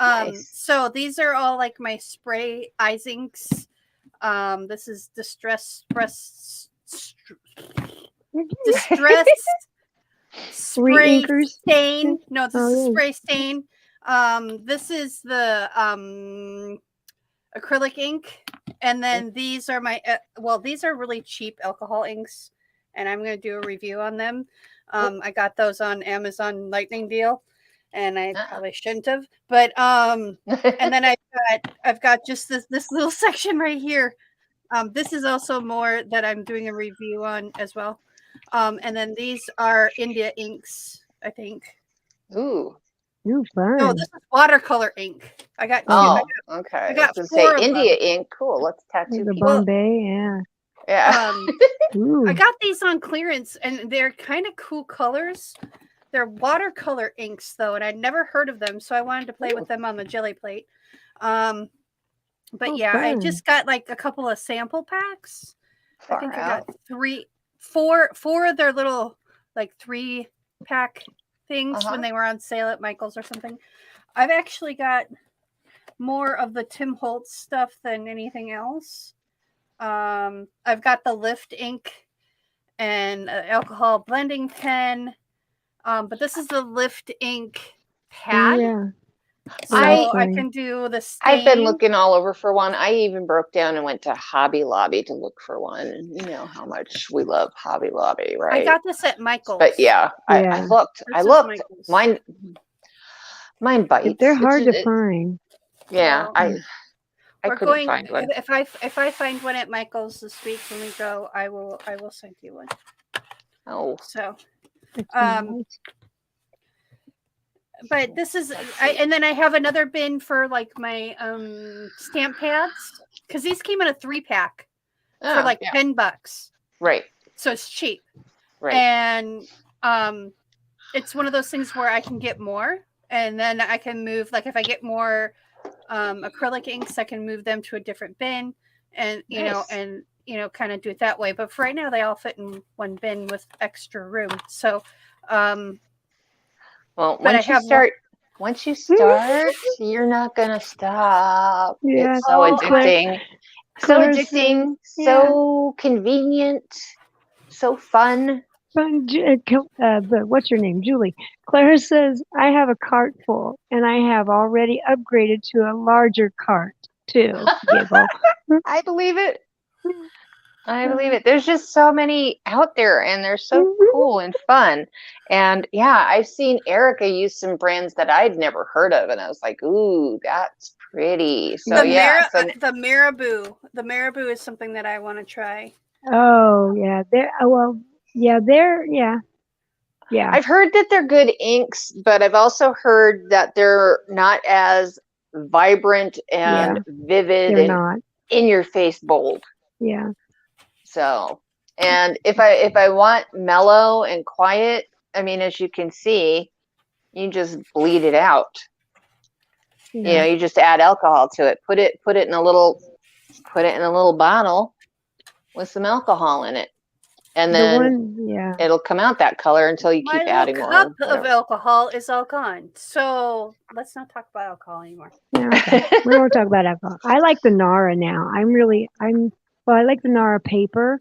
Nice. So these are all like my spray eyes inks. This is distressed spray stain. No, this is spray stain. This is the acrylic ink, and then these are my these are really cheap alcohol inks, and I'm going to do a review on them. I got those on Amazon Lightning deal, and I probably shouldn't have, but and then I've got just this little section right here. This is also more that I'm doing a review on as well. And then these are India inks, I think. Ooh. Fun. No, this is watercolor ink. I got. Oh, okay. I got to 4 say of India them. ink. Cool. Let's tattoo the people. Bombay, Yeah. Ooh. I got these on clearance, and they're kind of cool colors. They're watercolor inks, though, and I'd never heard of them, so I wanted to play with them on the jelly plate. But Oh, yeah, I fun. just got like a couple of sample packs. I Far think I out. got four of their little like 3-pack things Uh-huh. when they were on sale at Michael's or something. I've actually got more of the Tim Holtz stuff than anything else. I've got the Lift ink and alcohol blending pen. But this is the Lift ink pad. Yeah. So I- I can do the stain. I've been looking all over for one. I even broke down and went to Hobby Lobby to look for one. And you know how much we love Hobby Lobby, right? I got this at Michael's. But yeah, I Yeah. looked. This I is looked. Michael's. Mine bites. They're It's hard just- to find. Yeah, Well, I We're couldn't going. find one. If I find one at Michael's this week when we go, I will send you one. Oh, So, That's Um, nice. but this is, and then I have another bin for like my stamp pads because these came in a 3-pack for Oh, like yeah. $10, Right, so it's cheap. right. And it's one of those things where I can get more, and then I can move. Like if I get more acrylic inks, I can move them to a different bin, and Nice. kind of do it that way. But for right now, they all fit in one bin with extra room. So, Well, but I have one- once you start, you're not gonna stop. Yeah. It's so Oh, addicting. So Claire's, addicting, yeah. so convenient, so fun. But what's your name? Julie. Claire says, I have a cart full and I have already upgraded to a larger cart too. Giggle. I believe it. I believe it. There's just so many out there and they're so Mhm. cool and fun. And yeah, I've seen Erica use some brands that I'd never heard of. And I was like, ooh, that's pretty. So yeah. the Marabou is something that I want to try. Oh yeah. Yeah. I've heard that they're good inks, but I've also heard that they're not as vibrant and vivid They're and not. in your face bold. Yeah. So, and if I want mellow and quiet, I mean, as you can see, you just bleed it out. Yeah. You just add alcohol to it. Put it in a little bottle with some alcohol in it, and then it'll come out that color until you My keep adding little more. cup of alcohol is all gone. So let's not talk about alcohol anymore. Yeah, okay. We won't talk about alcohol. I like the Nara now. I like the Nara paper.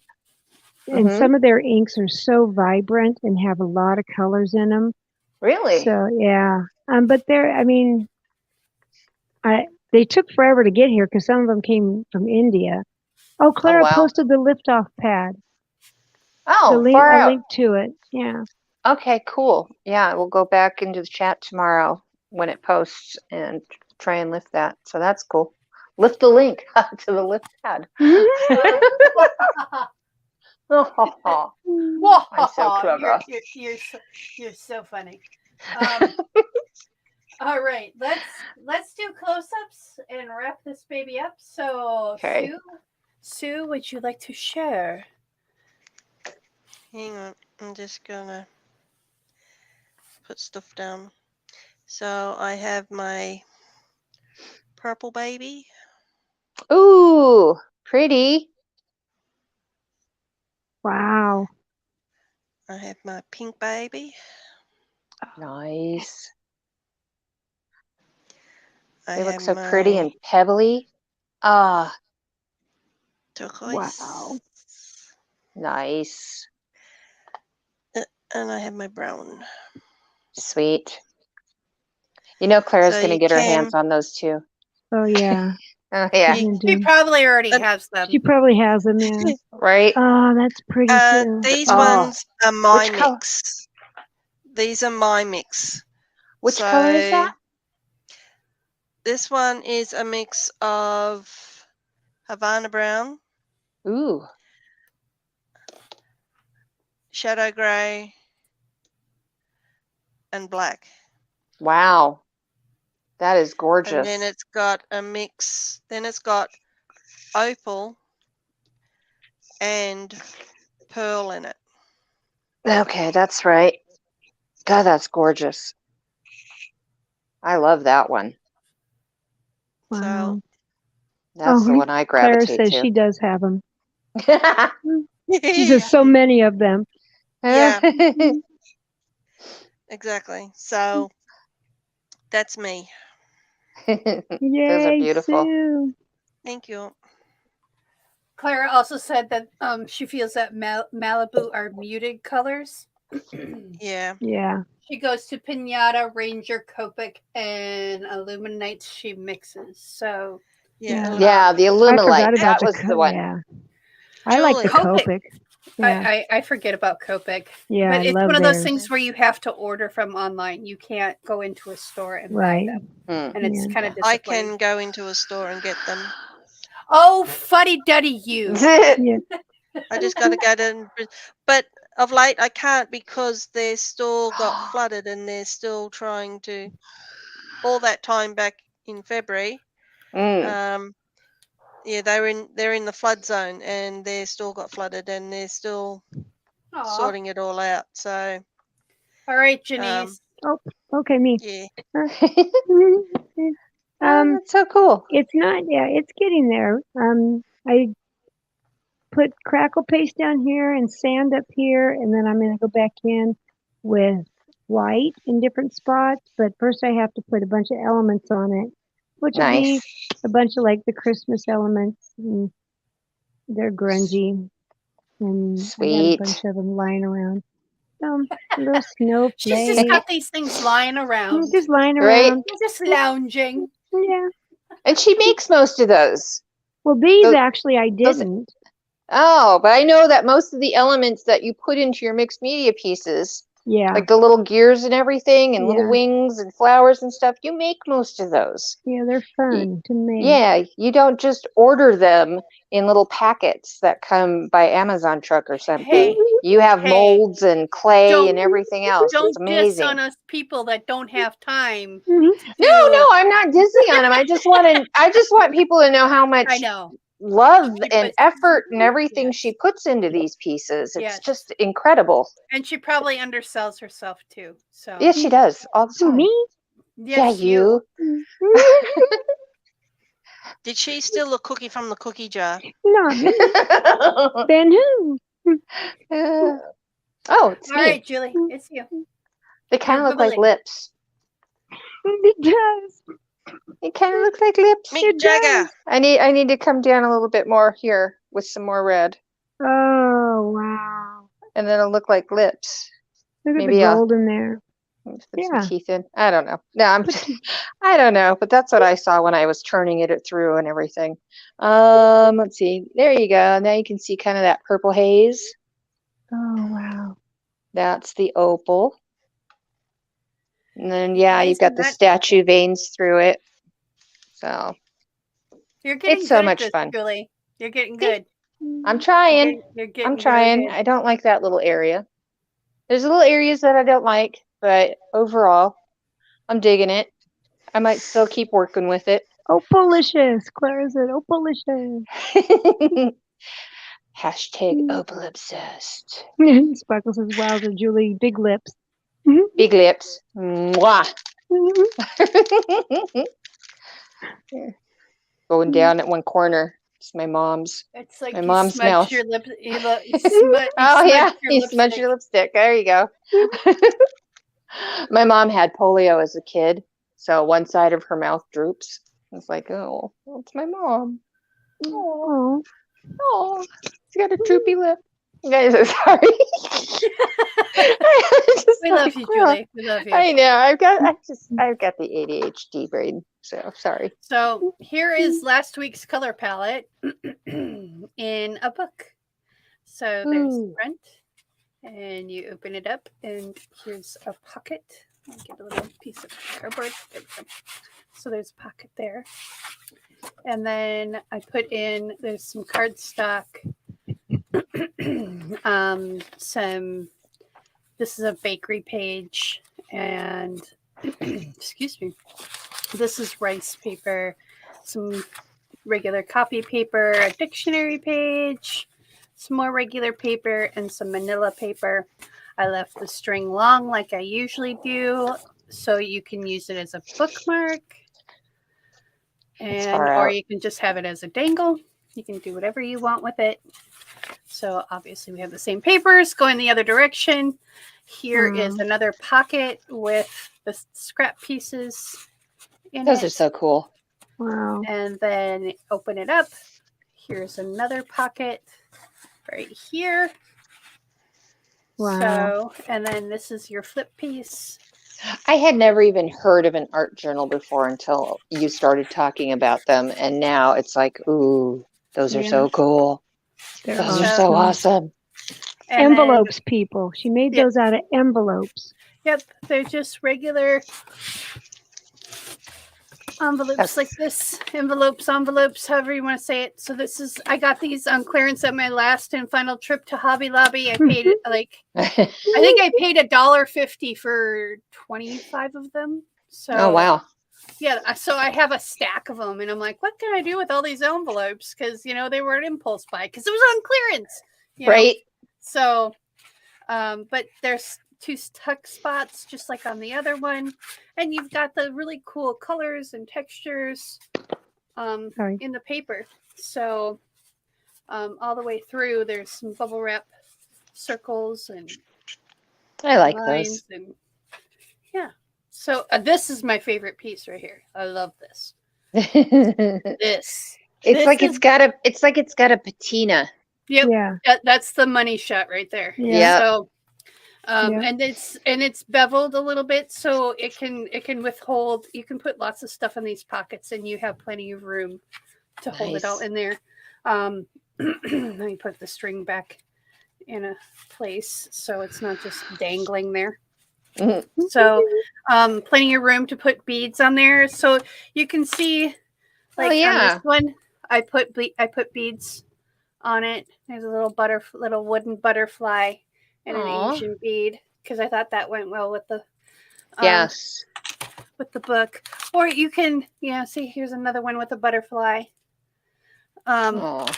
And Mhm. some of their inks are so vibrant and have a lot of colors in them. Really? So yeah. But they took forever to get here because some of them came from India. Oh, Clara wow. posted the liftoff pad. Oh, far a out. link to it. Yeah. Okay, cool. Yeah, we'll go back into the chat tomorrow when it posts and try and lift that. So that's cool. Lift the link to the lift pad. Whoa, I'm so clever. You're so funny. All right, let's do close-ups and wrap this baby up. So, Okay. Sue, would you like to share? Hang on, I'm just gonna put stuff down. So I have my purple baby. Ooh, pretty. Wow. I have my pink baby. Nice. I They look have so pretty my and pebbly. Ah, turquoise. Wow. nice. And I have my brown. Sweet. You know Clara's So going to you get her can- hands on those too. Oh yeah. Oh, yeah, She probably already has them. She probably has them, yeah. right? Oh, that's pretty too. These Oh. ones are my Which color? mix. These are my mix. Which color is So that? This one is a mix of Havana brown, Ooh, shadow grey, and black. wow. That is gorgeous. And then it's got a mix. Then it's got opal and pearl in it. Okay, that's right. God, that's gorgeous. I love that one. Wow. That's the Oh, one I Clara gravitate says to. she does have them. She Yeah, says so many of them. Yeah. exactly. So that's me. Those are Yay, beautiful. Sue. Thank you. Clara also said that she feels that Malibu are muted colors. Yeah. Yeah. She goes to Pinata, Ranger, Copic, and Illuminates. She mixes. So Yeah. Yeah. Yeah, the I Illuminate. forgot about That was the one. Yeah. I like the Julie. Copic. Copic. Yeah. I forget about Copic. Yeah, But I it's love one of those theirs. things where you have to order from online. You can't go into a store and buy Right. them. Hmm. And it's Yeah. kind of I disappointing. can go into a store and get them. Oh, fuddy-duddy you. Yeah. I just got to go to. But of late, I can't because their store got flooded and they're still trying to. All that time back in February, Mm. yeah, they're in the flood zone and their store got flooded and they're still Aw. sorting it all out. So All right, Janice. Oh, okay, me. yeah, Oh, that's so cool. It's not, yeah, it's getting there. I put crackle paste down here and sand up here, and then I'm going to go back in with white in different spots. But first I have to put a bunch of elements on it, which will be Nice. a bunch of like the Christmas elements. And they're grungy. And I got a Sweet. bunch of them lying around. Little snowflakes. She's just got these things lying around. Just lying Right. around. They're just lounging. Yeah. And she makes most of those. Well, these Those- actually I didn't. Oh, but I know that most of the elements that you put into your mixed media pieces, Yeah. like the little gears and everything and little Yeah. wings and flowers and stuff, you make most of those. Yeah, they're fun to make. Yeah, you don't just order them in little packets that come by Amazon truck or something. Hey, You have hey, molds and clay don't- and everything else. Don't It's diss amazing. on us people that don't have time. Mhm. No, I'm not dissing on them. I just want people to know how much I know. love She and puts- effort and everything Yes. she puts into these pieces. It's Yes. just incredible. And she probably undersells herself too. So Yes, she does all the Who, time. me? yes, Yeah, you. did she steal a cookie from the cookie jar? No. Then who? Oh, it's All me. right, Julie, it's you. They kind of You're look like bubbling. lips. It does. It kind of looks like lips. Mick It Jagger. I need to come down a little bit more here with some more red, Oh, wow. and then it'll look like lips. Look at Maybe the I'll gold in there. put Yeah. some teeth in. I don't know. No, I don't know, but that's what I saw when I was turning it through and everything. Let's see. There you go. Now you can see kind of that purple haze. Oh, wow. That's the opal. And then yeah, Nice you've got and the that statue veins through it. So You're getting it's so good much at this, fun. Julie. You're getting good. I'm trying. You're getting I'm trying. Really good. I don't like that little area. There's little areas that I don't like, but overall, I'm digging it. I might still keep working with it. Opalicious. Clara said opalicious. Hashtag opal obsessed. Sparkle says, wowzer, Julie, big lips. Big lips. Mwah. Going down at one corner. It's my mom's. It's like My you mom's smudged mouth. your lip. You Oh smudged yeah, your you smudge lipstick. your lipstick. There you go. My mom had polio as a kid, so one side of her mouth droops. It's like, oh, it's my mom. Oh, oh, she's got a droopy lip. You guys are sorry. We love you, Julie. We love you. I know. I've got the ADHD brain, so sorry. So here is last week's color palette in a book. So there's the Ooh. front, and you open it up, and here's a pocket. I'll get a little piece of cardboard. There we go. So there's a pocket there. And then I put in, there's some cardstock, this is a bakery page, and excuse me, this is rice paper, some regular copy paper, a dictionary page, some more regular paper, and some manila paper. I left the string long like I usually do, so you can use it as a bookmark. Or you can just have it as a dangle. You can do whatever you want with it. So obviously we have the same papers going the other direction. Here is another pocket with the scrap pieces in Those it. are so cool. Wow. And then open it up. Here's another pocket right here. Wow. So, and then this is your flip piece. I had never even heard of an art journal before until you started talking about them. And now it's like, ooh, those are so cool. They're Those are so awesome. And envelopes, people. She made those out of envelopes. Yep, they're just regular envelopes like this. Envelopes, however you want to say it. So this is, I got these on clearance at my last and final trip to Hobby Lobby. I paid like, I think I paid $1.50 for 25 of them. So, oh, wow. Yeah, so I have a stack of them, and I'm like, what can I do with all these envelopes? Because, you know, they were an impulse buy because it was on clearance. Right. So, but there's 2 tuck spots just like on the other one, and you've got the really cool colors and textures in the paper. So all the way through there's some bubble wrap circles and I like lines those. and so this is my favorite piece right here. I love this. It's like it's got a patina. Yep. Yeah. That's the money shot right there. Yeah. So and it's beveled a little bit, so it can withhold. You can put lots of stuff in these pockets, and you have plenty of room to hold it all in there. Let me put the string back in a place so it's not just dangling there. So plenty of room to put beads on there, so you can see like on this one I put beads on it. There's a little wooden butterfly and an Asian bead, because I thought that went well with the with the book. Or you can see, here's another one with a butterfly. And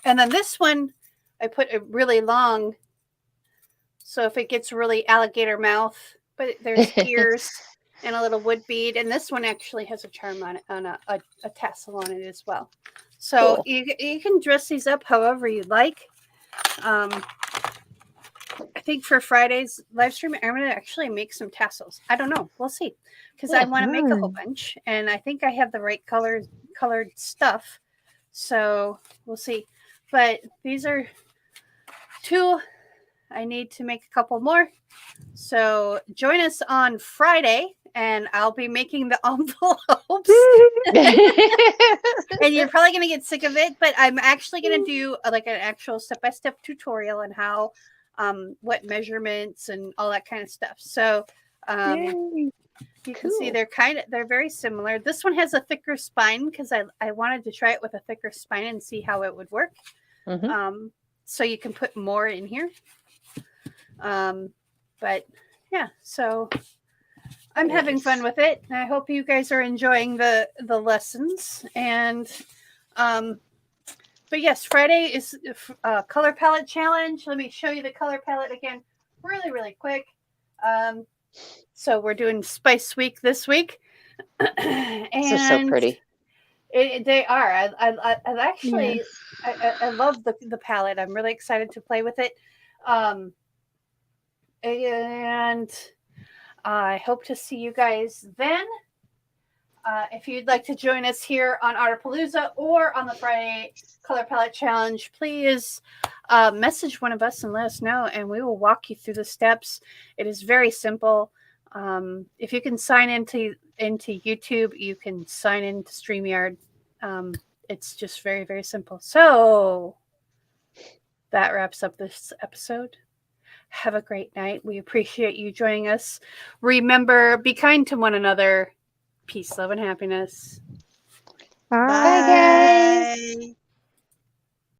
then this one I put a really long, so if it gets really alligator mouth, but there's ears and a little wood bead, and this one actually has a charm on it, on a tassel on it as well. So you can dress these up however you like. I think for Friday's live stream, I'm going to actually make some tassels. I don't know. We'll see, because I want to make a whole bunch, and I think I have the right colored stuff. So we'll see. But these are 2. I need to make a couple more. So join us on Friday, and I'll be making the envelopes. And you're probably going to get sick of it, but I'm actually going to do like an actual step-by-step tutorial on how, what measurements and all that kind of stuff. So you can see they're very similar. This one has a thicker spine because I wanted to try it with a thicker spine and see how it would work. So you can put more in here. But yeah, so I'm having fun with it, and I hope you guys are enjoying the lessons. And but yes, Friday is a color palette challenge. Let me show you the color palette again really quick. So we're doing Spice Week this week. And this is so pretty. They are. I actually I love the palette. I'm really excited to play with it. And I hope to see you guys then. If you'd like to join us here on Artapalooza or on the Friday Color Palette Challenge, please message one of us and let us know, and we will walk you through the steps. It is very simple. If you can sign into YouTube, you can sign into StreamYard. It's just very, very simple. So that wraps up this episode. Have a great night. We appreciate you joining us. Remember, be kind to one another. Peace, love, and happiness. Bye. Bye, guys.